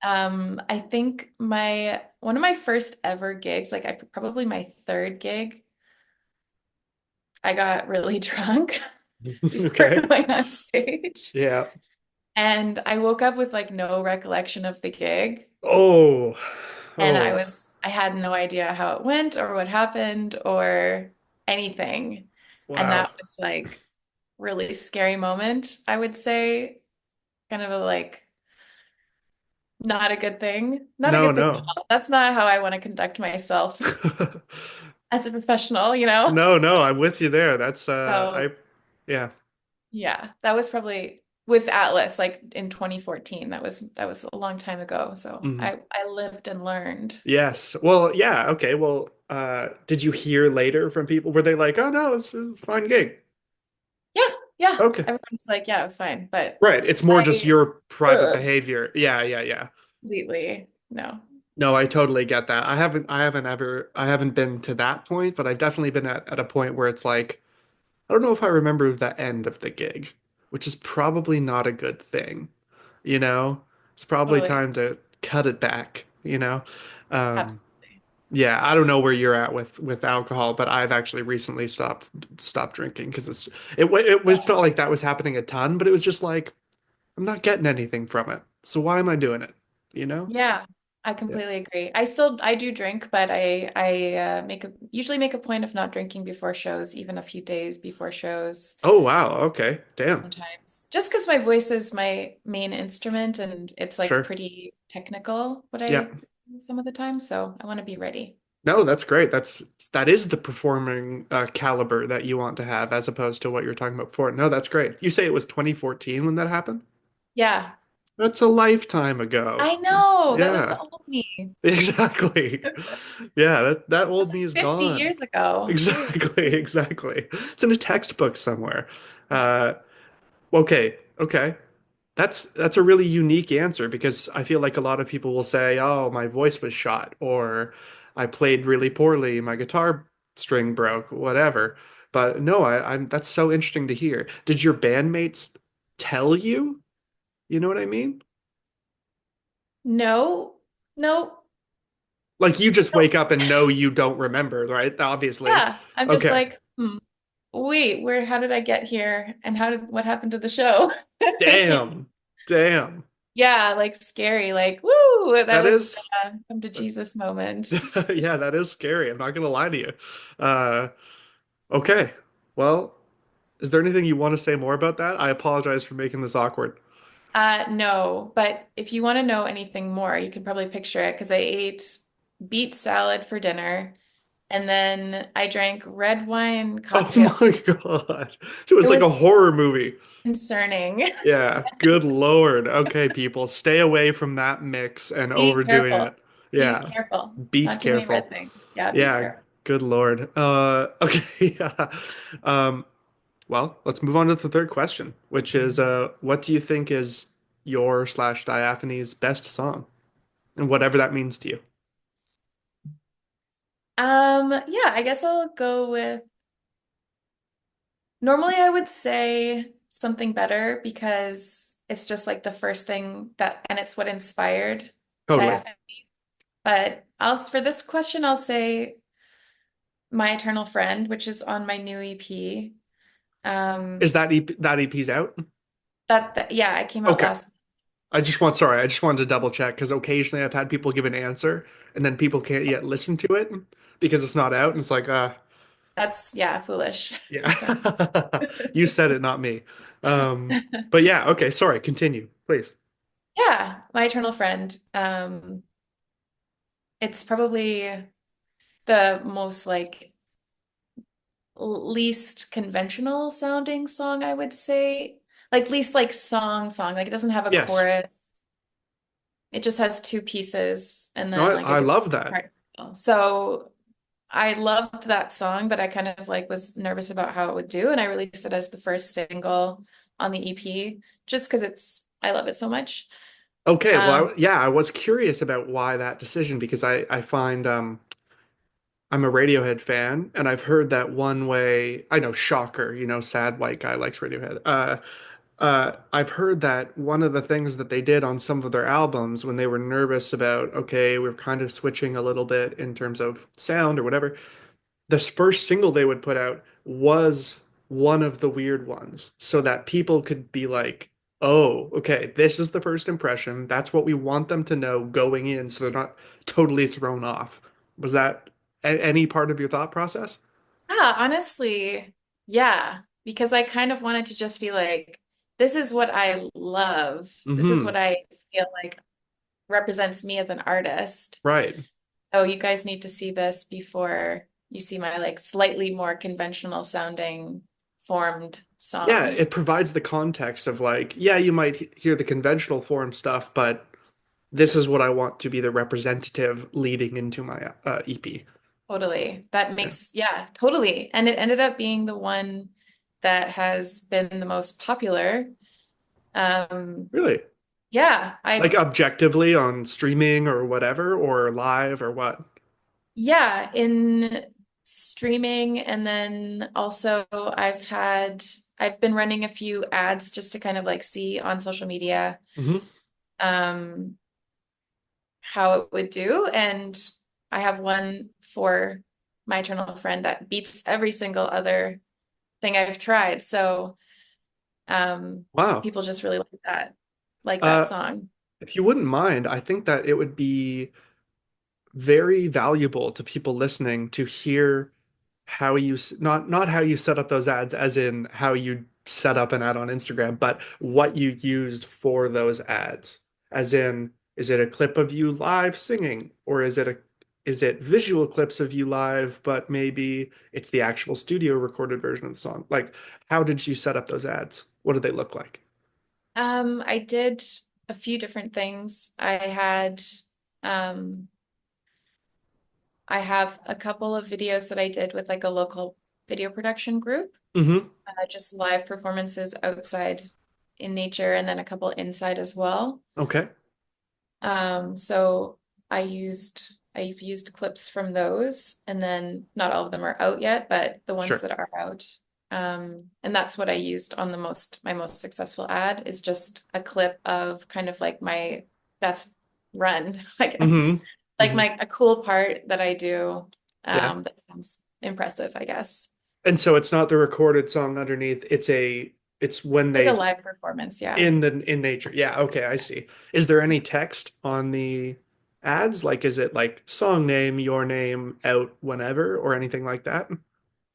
Speaker 2: I think my one of my first ever gigs, like probably my third gig, I got really drunk before
Speaker 1: Okay.
Speaker 2: going on stage.
Speaker 1: Yeah.
Speaker 2: And I woke up with like no recollection of the gig.
Speaker 1: Oh.
Speaker 2: And
Speaker 1: Oh.
Speaker 2: I had no idea how it went or what happened or anything. And
Speaker 1: Wow.
Speaker 2: that was like really scary moment, I would say. Kind of a like not a good thing. Not a
Speaker 1: No,
Speaker 2: good thing at
Speaker 1: no.
Speaker 2: all. That's not how I want to conduct myself as a professional, you know?
Speaker 1: No, no, I'm with you there. That's
Speaker 2: So
Speaker 1: yeah.
Speaker 2: yeah, that was probably with Atlas, like in 2014. That was a long time ago. So
Speaker 1: Mhm.
Speaker 2: I lived and learned.
Speaker 1: Yes. Well, yeah, okay. Well, did you hear later from people? Were they like, "Oh no, it's a fine gig."
Speaker 2: Yeah, yeah.
Speaker 1: Okay.
Speaker 2: Everyone's like, yeah, it was fine. But
Speaker 1: Right. It's more just
Speaker 2: I
Speaker 1: your private
Speaker 2: ugh,
Speaker 1: behavior. Yeah, yeah, yeah.
Speaker 2: completely no.
Speaker 1: No, I totally get that. I haven't been to that point, but I've definitely been at a point where it's like, I don't know if I remember the end of the gig, which is probably not a good thing, you know? It's probably
Speaker 2: Totally.
Speaker 1: time to cut it back, you know? Um,
Speaker 2: Absolutely.
Speaker 1: yeah, I don't know where you're at with alcohol, but I've actually recently stopped drinking because it was
Speaker 2: Yeah.
Speaker 1: not like that was happening a ton, but it was just like I'm not getting anything from it. So why am I doing it? You know?
Speaker 2: Yeah. I
Speaker 1: Yeah.
Speaker 2: completely agree. I do drink, but I usually make a point of not drinking before shows, even a few days before shows
Speaker 1: Oh wow. Okay. Damn.
Speaker 2: sometimes. Just because my voice is my main instrument and it's like
Speaker 1: Sure.
Speaker 2: pretty technical what
Speaker 1: Yeah.
Speaker 2: I do some of the time, so I want to be ready.
Speaker 1: No, that's great. That is the performing caliber that you want to have, as opposed to what you're talking about before. No, that's great. You say it was 2014 when that happened?
Speaker 2: Yeah.
Speaker 1: That's a lifetime ago.
Speaker 2: I know. That was the
Speaker 1: Yeah,
Speaker 2: old me.
Speaker 1: exactly. Yeah, that
Speaker 2: It was
Speaker 1: old
Speaker 2: like
Speaker 1: me is
Speaker 2: 50
Speaker 1: gone.
Speaker 2: years ago.
Speaker 1: Exactly, exactly. It's in a textbook somewhere. Uh, okay, okay. That's a really unique answer because I feel like a lot of people will say, "Oh, my voice was shot," or "I played really poorly, my guitar string broke," whatever. But no, I'm that's so interesting to hear. Did your bandmates tell you? You know what I mean?
Speaker 2: No, no,
Speaker 1: Like you just
Speaker 2: no.
Speaker 1: wake up and know you don't remember, right? Obviously.
Speaker 2: Yeah. I'm just
Speaker 1: Okay.
Speaker 2: like, wait, how did I get here? And what happened to the show?
Speaker 1: Damn. Damn.
Speaker 2: Yeah, like scary, like, woo, that
Speaker 1: That
Speaker 2: was
Speaker 1: is
Speaker 2: come to Jesus moment.
Speaker 1: yeah, that is scary. I'm not gonna lie to you. Uh okay. Well, is there anything you want to say more about that? I apologize for making this awkward.
Speaker 2: No, but if you want to know anything more, you can probably picture it because I ate beet salad for dinner and then I drank red wine
Speaker 1: Oh
Speaker 2: cocktail.
Speaker 1: my God. So
Speaker 2: It
Speaker 1: it's like a
Speaker 2: was
Speaker 1: horror movie.
Speaker 2: concerning.
Speaker 1: Yeah, good Lord. Okay, people, stay away from that mix and
Speaker 2: Be
Speaker 1: overdoing
Speaker 2: careful.
Speaker 1: it.
Speaker 2: Be
Speaker 1: Yeah,
Speaker 2: careful.
Speaker 1: beat
Speaker 2: Not too many red
Speaker 1: careful.
Speaker 2: things. Yeah, be
Speaker 1: Yeah,
Speaker 2: careful.
Speaker 1: good Lord. Okay, yeah. Um, well, let's move on to the third question, which is what do you think is your slash Diaphane's best song? And whatever that means to you.
Speaker 2: Yeah, I guess I'll go with normally I would say something better because it's just like the first thing that and it's what inspired
Speaker 1: Totally.
Speaker 2: Diaphane. But I'll for this question I'll say My Eternal Friend, which is on my new EP.
Speaker 1: Is
Speaker 2: Um
Speaker 1: that EP's out?
Speaker 2: yeah, it came out
Speaker 1: Okay.
Speaker 2: last.
Speaker 1: I just wanted to double check because occasionally I've had people give an answer and then people can't yet listen to it because it's not out. And it's like,
Speaker 2: That's yeah, foolish. Don't.
Speaker 1: yeah, you said it, not me. But yeah, okay, sorry, continue, please.
Speaker 2: Yeah, My Eternal Friend. It's probably the most like least conventional sounding song, I would say. Like least like song. Like it doesn't have a
Speaker 1: Yes.
Speaker 2: chorus. It just has two pieces and
Speaker 1: No,
Speaker 2: then like a
Speaker 1: I
Speaker 2: guitar
Speaker 1: love that.
Speaker 2: part. So I loved that song, but I kind of like was nervous about how it would do, and I released it as the first single on the EP just because I love it so much.
Speaker 1: Okay, well,
Speaker 2: Um,
Speaker 1: yeah, I was curious about why that decision because I find I'm a Radiohead fan, and I've heard that one way. I know, shocker, sad white guy likes Radiohead. I've heard that one of the things that they did on some of their albums when they were nervous about, okay, we're kind of switching a little bit in terms of sound or whatever, this first single they would put out was one of the weird ones so that people could be like, oh, okay, this is the first impression. That's what we want them to know going in so they're not totally thrown off. Was that any part of your thought process?
Speaker 2: yeah, honestly, yeah, because I kind of wanted to just be like, this is what I love. This is
Speaker 1: Hmm.
Speaker 2: what I feel like represents me as an artist.
Speaker 1: Right.
Speaker 2: Oh, you guys need to see this before you see my like slightly more conventional sounding formed
Speaker 1: Yeah,
Speaker 2: songs.
Speaker 1: it provides the context of like, yeah, you might hear the conventional form stuff, but this is what I want to be the representative leading into my EP.
Speaker 2: Totally. That
Speaker 1: Yeah.
Speaker 2: makes, yeah, totally. And it ended up being the one that has been the most popular. Um,
Speaker 1: Really?
Speaker 2: yeah,
Speaker 1: Like objectively on streaming or whatever, or live or what?
Speaker 2: yeah, in streaming and then also I've been running a few ads just to kind of like see on social media
Speaker 1: Hmm.
Speaker 2: um how it would do. And I have one for My Eternal Friend that beats every single other thing I've tried. So
Speaker 1: Wow.
Speaker 2: people just really like that
Speaker 1: Uh,
Speaker 2: song.
Speaker 1: If you wouldn't mind, I think that it would be very valuable to people listening to hear how you not how you set up those ads as in how you set up an ad on Instagram, but what you used for those ads. As in, is it a clip of you live singing or is it visual clips of you live, but maybe it's the actual studio recorded version of the song? Like, how did you set up those ads? What did they look like?
Speaker 2: I did a few different things. Um, I have a couple of videos that I did with like a local video production group,
Speaker 1: Mm-hmm.
Speaker 2: just live performances outside in nature, and then a couple inside as well.
Speaker 1: Okay.
Speaker 2: So I've used clips from those, and then not all of them are out yet, but the ones
Speaker 1: Sure.
Speaker 2: that are out. And that's what I used on my most successful ad is just a clip of kind of like my best run, I guess.
Speaker 1: Mm-hmm.
Speaker 2: Like
Speaker 1: Mm-hmm.
Speaker 2: my a cool part that I do,
Speaker 1: Yeah.
Speaker 2: that sounds impressive, I guess.
Speaker 1: And so it's not the recorded song underneath, it's when
Speaker 2: Like a
Speaker 1: they
Speaker 2: live performance, yeah.
Speaker 1: in nature. Yeah, okay, I see. Is there any text on the ads? Like is it like song name, your name, out whenever or anything like that?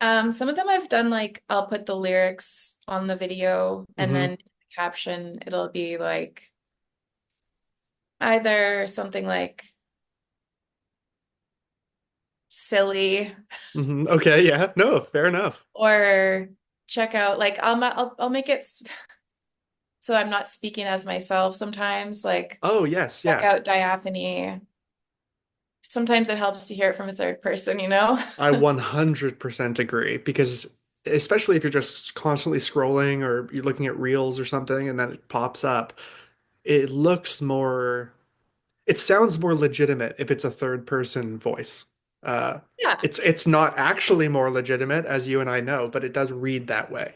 Speaker 2: Some of them I've done like I'll put the lyrics on the video and
Speaker 1: Mm-hmm.
Speaker 2: then the caption it'll be like either something like silly
Speaker 1: Mm-hmm. Okay, yeah. No, fair enough.
Speaker 2: or check out like I'll make it so I'm not speaking as myself sometimes like
Speaker 1: Oh, yes,
Speaker 2: check
Speaker 1: yeah.
Speaker 2: out Diaphanie. Sometimes it helps to hear it from a third person, you know?
Speaker 1: I 100% agree because especially if you're just constantly scrolling or you're looking at reels or something and then it pops up, it looks more it sounds more legitimate if it's a third person voice. Uh,
Speaker 2: Yeah.
Speaker 1: it's not actually more legitimate as you and I know, but it does read that way.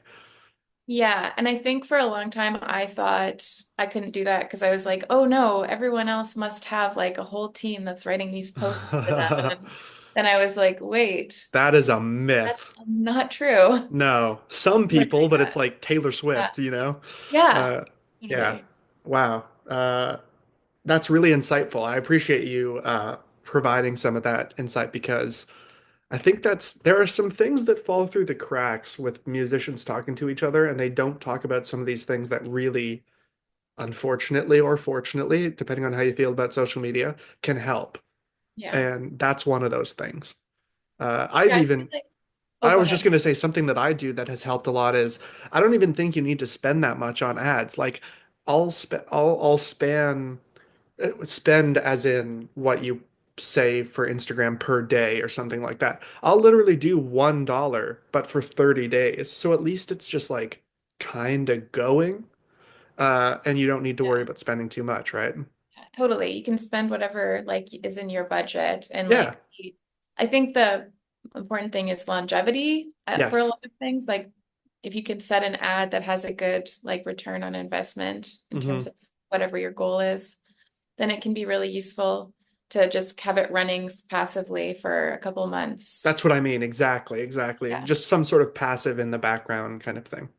Speaker 2: Yeah, and I think for a long time I thought I couldn't do that because I was like, oh no, everyone else must have like a whole team that's writing these posts for them. And then I was like, wait,
Speaker 1: That is a
Speaker 2: that's
Speaker 1: myth.
Speaker 2: not true.
Speaker 1: No, some people,
Speaker 2: Literally
Speaker 1: but it's
Speaker 2: not.
Speaker 1: like Taylor
Speaker 2: Yeah.
Speaker 1: Swift, you know?
Speaker 2: Yeah,
Speaker 1: Uh, yeah.
Speaker 2: totally.
Speaker 1: Wow. That's really insightful. I appreciate you providing some of that insight because I think there are some things that fall through the cracks with musicians talking to each other, and they don't talk about some of these things that really, unfortunately or fortunately, depending on how you feel about social media, can help.
Speaker 2: Yeah.
Speaker 1: And that's one of those things.
Speaker 2: Yeah, I feel like, oh,
Speaker 1: I
Speaker 2: go
Speaker 1: was just
Speaker 2: ahead.
Speaker 1: going to say something that I do that has helped a lot is I don't even think you need to spend that much on ads. Like I'll spend as in what you say for Instagram per day or something like that. I'll literally do $1, but for 30 days. So at least it's just like kind of going. And you don't need to worry
Speaker 2: Yeah.
Speaker 1: about spending too much, right?
Speaker 2: Totally. You can spend whatever like is in your budget and
Speaker 1: Yeah.
Speaker 2: like I think the important thing is longevity for a
Speaker 1: Yes.
Speaker 2: lot of things. Like if you can set an ad that has a good like return on investment in terms
Speaker 1: Hmm.
Speaker 2: of whatever your goal is, then it can be really useful to just have it running passively for a couple months.
Speaker 1: That's what I mean. Exactly. Exactly.
Speaker 2: Yeah.
Speaker 1: Just some sort of passive in the background kind of thing.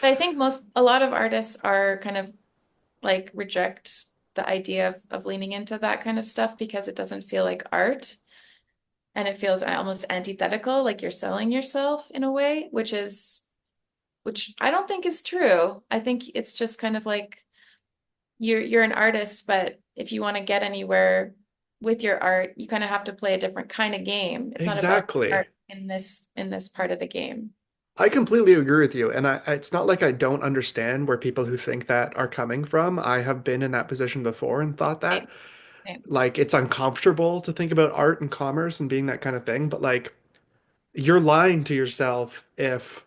Speaker 2: But I think a lot of artists are kind of like reject the idea of leaning into that kind of stuff because it doesn't feel like art. And it feels almost antithetical, like you're selling yourself in a way, which I don't think is true. I think it's just kind of like you're an artist, but if you want to get anywhere with your art, you kind of have to play a different kind of game. It's not about the
Speaker 1: Exactly.
Speaker 2: art in this part of the game.
Speaker 1: I completely agree with you. And it's not like I don't understand where people who think that are coming from. I have been in that position before and thought that.
Speaker 2: Same, same.
Speaker 1: Like, it's uncomfortable to think about art and commerce and being that kind of thing. But, like, you're lying to yourself if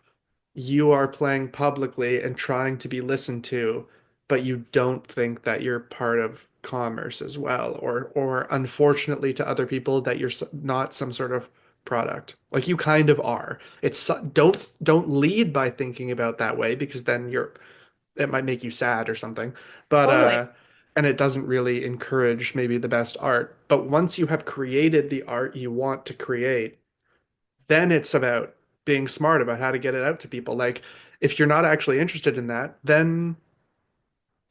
Speaker 1: you are playing publicly and trying to be listened to, but you don't think that you're part of commerce as well, or unfortunately to other people that you're not some sort of product. Like you kind of are. It's don't lead by thinking about that way because then it might make you sad or something. But
Speaker 2: Totally.
Speaker 1: and it doesn't really encourage maybe the best art. But once you have created the art you want to create, then it's about being smart about how to get it out to people. Like, if you're not actually interested in that, then,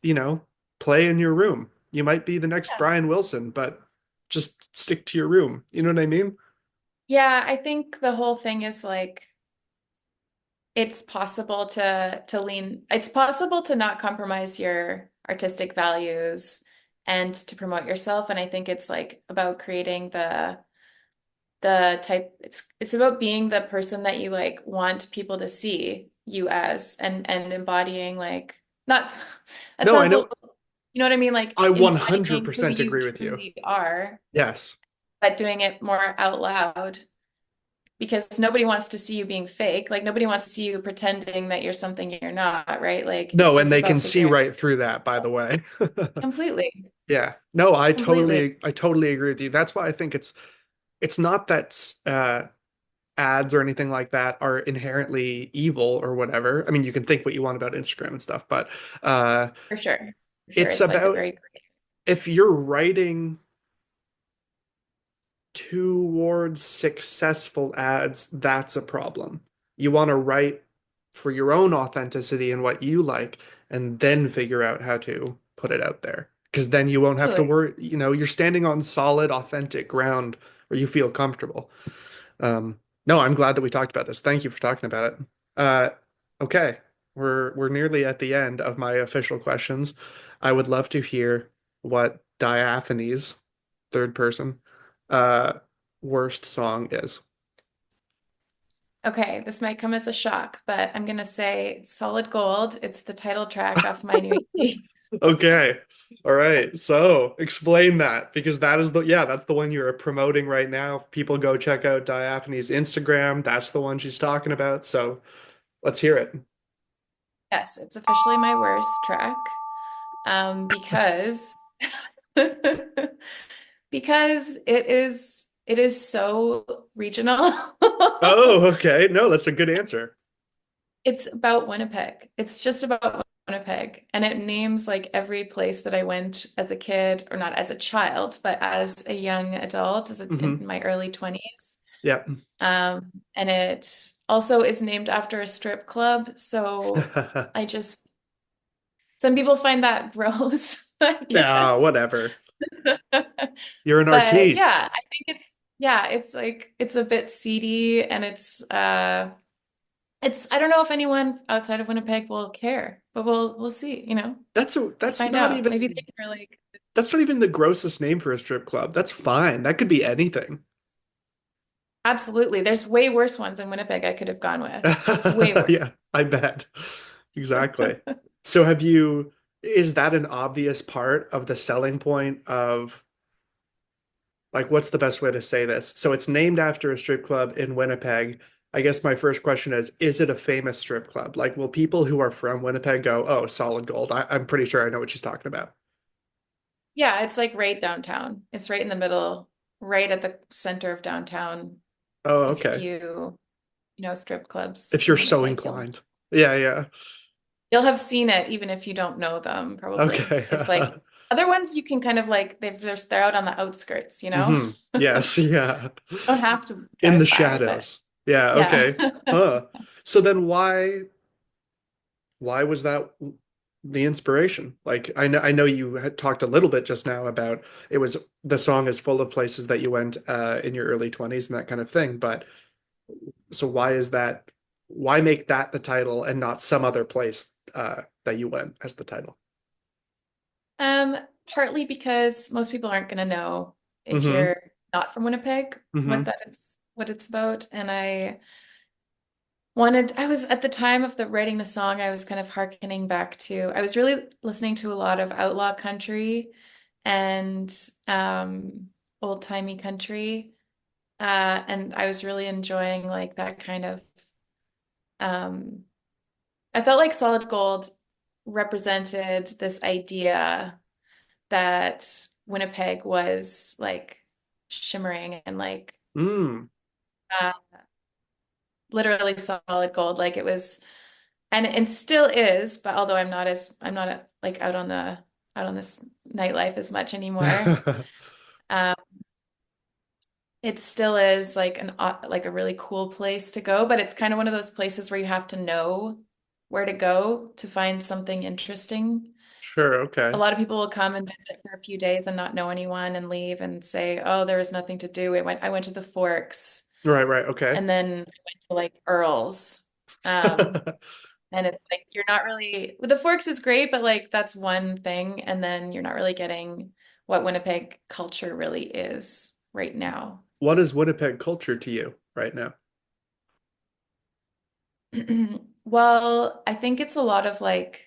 Speaker 1: you know, play in your room. You might be the next
Speaker 2: Yeah.
Speaker 1: Brian Wilson, but just stick to your room. You know what I mean?
Speaker 2: Yeah, I think the whole thing is like it's possible it's possible to not compromise your artistic values and to promote yourself. And I think it's like about creating the type it's about being the person that you like want people to see you as and embodying like not that
Speaker 1: No, I
Speaker 2: sounds a
Speaker 1: know.
Speaker 2: little, you know what I mean? Like
Speaker 1: I
Speaker 2: embodying who
Speaker 1: 100%
Speaker 2: you
Speaker 1: agree with you.
Speaker 2: truly are,
Speaker 1: Yes.
Speaker 2: but doing it more out loud because nobody wants to see you being fake. Like nobody wants to see you pretending that you're something you're not, right? Like it's
Speaker 1: No, and
Speaker 2: just
Speaker 1: they can
Speaker 2: about
Speaker 1: see
Speaker 2: figuring
Speaker 1: right through that, by the way.
Speaker 2: completely,
Speaker 1: Yeah. No,
Speaker 2: completely,
Speaker 1: I totally agree with you. That's why I think it's not that ads or anything like that are inherently evil or whatever. I mean, you can think what you want about Instagram and stuff, but uh
Speaker 2: for sure. For sure.
Speaker 1: it's
Speaker 2: It's like a
Speaker 1: about
Speaker 2: very
Speaker 1: if you're writing towards successful ads, that's a problem. You want to write for your own authenticity and what you like, and then figure out how to put it out there. Because then you won't have to
Speaker 2: totally.
Speaker 1: worry, you're standing on solid, authentic ground where you feel comfortable. No, I'm glad that we talked about this. Thank you for talking about it. Uh, okay, we're nearly at the end of my official questions. I would love to hear what Diaphane's third person uh worst song is.
Speaker 2: Okay, this might come as a shock, but I'm gonna say Solid Gold. It's the title track off my new EP.
Speaker 1: Okay. All right. So explain that because that is that's the one you're promoting right now. If people go check out Diaphane's Instagram, that's the one she's talking about. So let's hear it.
Speaker 2: Yes, it's officially my worst track. Because because it is so regional.
Speaker 1: Oh, okay. No, that's a good answer.
Speaker 2: It's about Winnipeg. It's just about Winnipeg. And it names like every place that I went as a kid, or not as a child, but as a young adult, in
Speaker 1: Hmm.
Speaker 2: my early 20s.
Speaker 1: Yeah.
Speaker 2: And it also is named after a strip club. So I just, some people find that gross, I
Speaker 1: Nah,
Speaker 2: guess.
Speaker 1: whatever. You're an
Speaker 2: But
Speaker 1: artiste.
Speaker 2: yeah, I think yeah, it's like it's a bit seedy and it's I don't know if anyone outside of Winnipeg will care, but we'll see, We'll
Speaker 1: That's
Speaker 2: find
Speaker 1: not
Speaker 2: out. Maybe
Speaker 1: even
Speaker 2: they're like
Speaker 1: that's not even the grossest name for a strip club. That's fine. That could be anything.
Speaker 2: absolutely. There's way worse ones in Winnipeg I could have gone with. Way worse.
Speaker 1: Yeah, I bet. Exactly. So is that an obvious part of the selling point of like what's the best way to say this? So it's named after a strip club in Winnipeg. I guess my first question is it a famous strip club? Like, will people who are from Winnipeg go, oh, Solid Gold? I'm pretty sure I know what she's talking about.
Speaker 2: Yeah, it's like right downtown. It's right in the middle, right at the center of downtown.
Speaker 1: Oh,
Speaker 2: If
Speaker 1: okay.
Speaker 2: you know strip clubs
Speaker 1: If you're
Speaker 2: in
Speaker 1: so
Speaker 2: Winnipeg, you'll
Speaker 1: inclined. Yeah, yeah.
Speaker 2: you'll have seen it even if you don't know them, probably.
Speaker 1: Okay.
Speaker 2: It's like other ones you can kind of like they're out on the outskirts, you know?
Speaker 1: Hmm. Yes, yeah.
Speaker 2: Don't have to
Speaker 1: In the
Speaker 2: drive by, but
Speaker 1: shadows. Yeah,
Speaker 2: yeah.
Speaker 1: okay. Huh. So then why was that the inspiration? Like I know you had talked a little bit just now about it was the song is full of places that you went in your early 20s and that kind of thing, but so why make that the title and not some other place that you went as the title?
Speaker 2: Um, Partly because most people aren't going to know if
Speaker 1: Mm-hmm.
Speaker 2: you're not from Winnipeg
Speaker 1: Mm-hmm.
Speaker 2: what it's about. And I was at the time of the writing the song, I was kind of hearkening back to, I was really listening to a lot of outlaw country and old-timey country. And I was really enjoying like that kind of, um, I felt like Solid Gold represented this idea that Winnipeg was like shimmering and like
Speaker 1: Mm.
Speaker 2: uh, literally solid gold. Like it was, and still is. But although I'm not like out on this nightlife as much anymore. Um, it still is like like a really cool place to go. But it's kind of one of those places where you have to know where to go to find something interesting.
Speaker 1: Sure.
Speaker 2: A
Speaker 1: Okay.
Speaker 2: lot of people will come and visit for a few days and not know anyone and leave and say, "Oh, there was nothing to do." I went to the Forks
Speaker 1: Right. Right. Okay.
Speaker 2: and then I went to like Earl's. Um, and it's like you're not really the Forks is great, but like that's one thing, and then you're not really getting what Winnipeg culture really is right now.
Speaker 1: What is Winnipeg culture to you right now?
Speaker 2: Well, I think it's a lot of like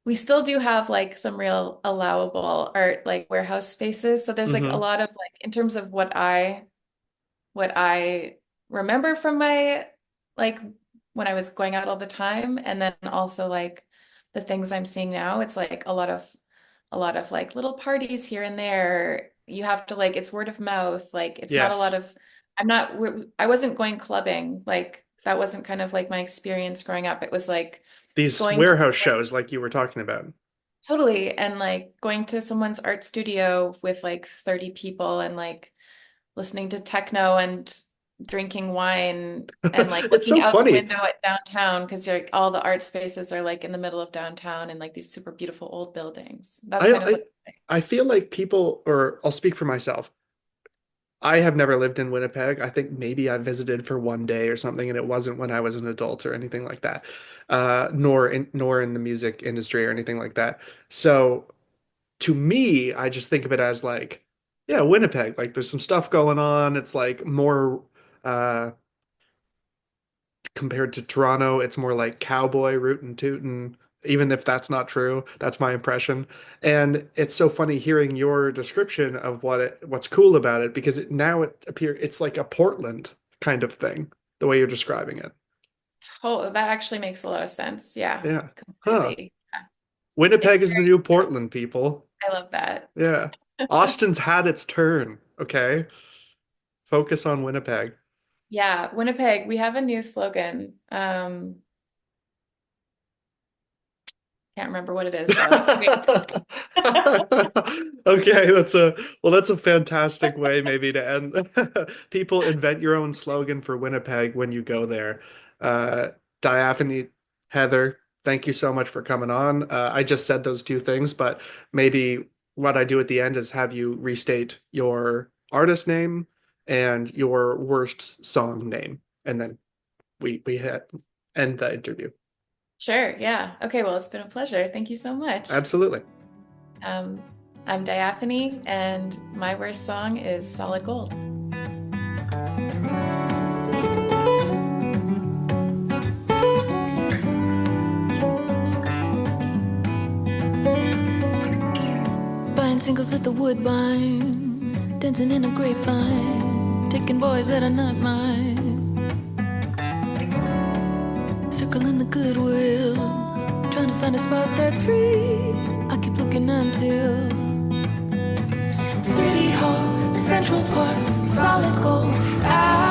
Speaker 2: we still do have like some real allowable art like warehouse spaces. So there's like a
Speaker 1: Hmm.
Speaker 2: lot of like in terms of what I remember from my like when I was going out all the time, and then also like the things I'm seeing now, it's like a lot of like little parties here and there. You have to like it's word of mouth, like it's not a lot
Speaker 1: Yes.
Speaker 2: of I wasn't going clubbing, like that wasn't kind of like my experience growing up. It was like
Speaker 1: These
Speaker 2: going to
Speaker 1: warehouse shows like you were talking about.
Speaker 2: totally and like going to someone's art studio with like 30 people and like listening to techno and drinking wine and like
Speaker 1: It's
Speaker 2: looking
Speaker 1: so
Speaker 2: out the
Speaker 1: funny.
Speaker 2: window at downtown because like all the art spaces are like in the middle of downtown and like these super beautiful old buildings. That's
Speaker 1: I,
Speaker 2: kind of
Speaker 1: I
Speaker 2: what it's like.
Speaker 1: I feel like people, or I'll speak for myself. I have never lived in Winnipeg. I think maybe I visited for one day or something, and it wasn't when I was an adult or anything like that. Nor in the music industry or anything like that. So to me, I just think of it as like, yeah, Winnipeg. Like there's some stuff going on. It's like more uh compared to Toronto, it's more like cowboy rootin' tootin'. Even if that's not true, that's my impression. And it's so funny hearing your description of what's cool about it because it's like a Portland kind of thing, the way you're describing it.
Speaker 2: That actually makes a lot of sense. Yeah,
Speaker 1: Yeah. Huh.
Speaker 2: completely. Yeah. It's
Speaker 1: Winnipeg is the
Speaker 2: very,
Speaker 1: new
Speaker 2: yeah,
Speaker 1: Portland, people.
Speaker 2: I love that.
Speaker 1: Yeah. Austin's had its turn, okay? Focus on Winnipeg.
Speaker 2: Yeah, Winnipeg, we have a new slogan. Can't remember what it is though. So wait.
Speaker 1: Okay, that's a fantastic way maybe to end. People invent your own slogan for Winnipeg when you go there. Uh, Diaphanie, Heather, thank you so much for coming on. I just said those two things, but maybe what I do at the end is have you restate your artist name and your worst song name, and then we hit end the interview.
Speaker 2: Sure, yeah. Okay, well, it's been a pleasure. Thank you so much.
Speaker 1: Absolutely.
Speaker 2: Um, I'm Diaphanie, and my worst song is Solid Gold.
Speaker 3: Buying singles at the Woodbine, dancing in a grapevine, taking boys that are not mine. Circling the Goodwill, trying to find a spot that's free. I keep looking until City Hall, Central Park, Solid Gold. After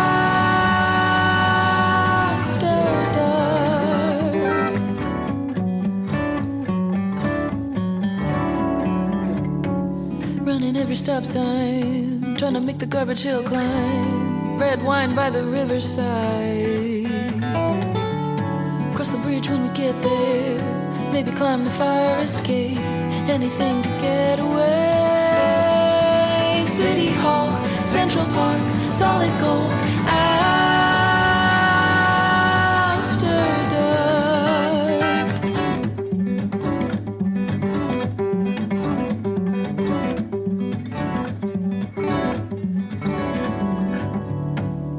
Speaker 3: dark, running every stop sign, trying to make the garbage hill climb. Red wine by the riverside. Cross the bridge when we get there. Maybe climb the fire escape. Anything to get away. City Hall, Central Park, Solid Gold. After dark.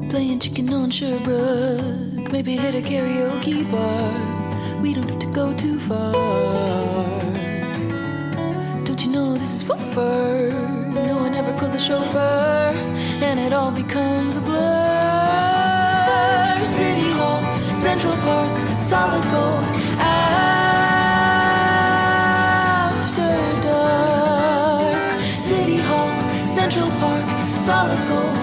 Speaker 3: Playing chicken on Sherbrooke. Maybe hit a karaoke bar. We don't have to go too far. Don't you know this is for fur? No one ever calls a chauffeur, and it all becomes a blur. City Hall, Central Park, Solid Gold. After dark. City Hall, Central Park, Solid Gold.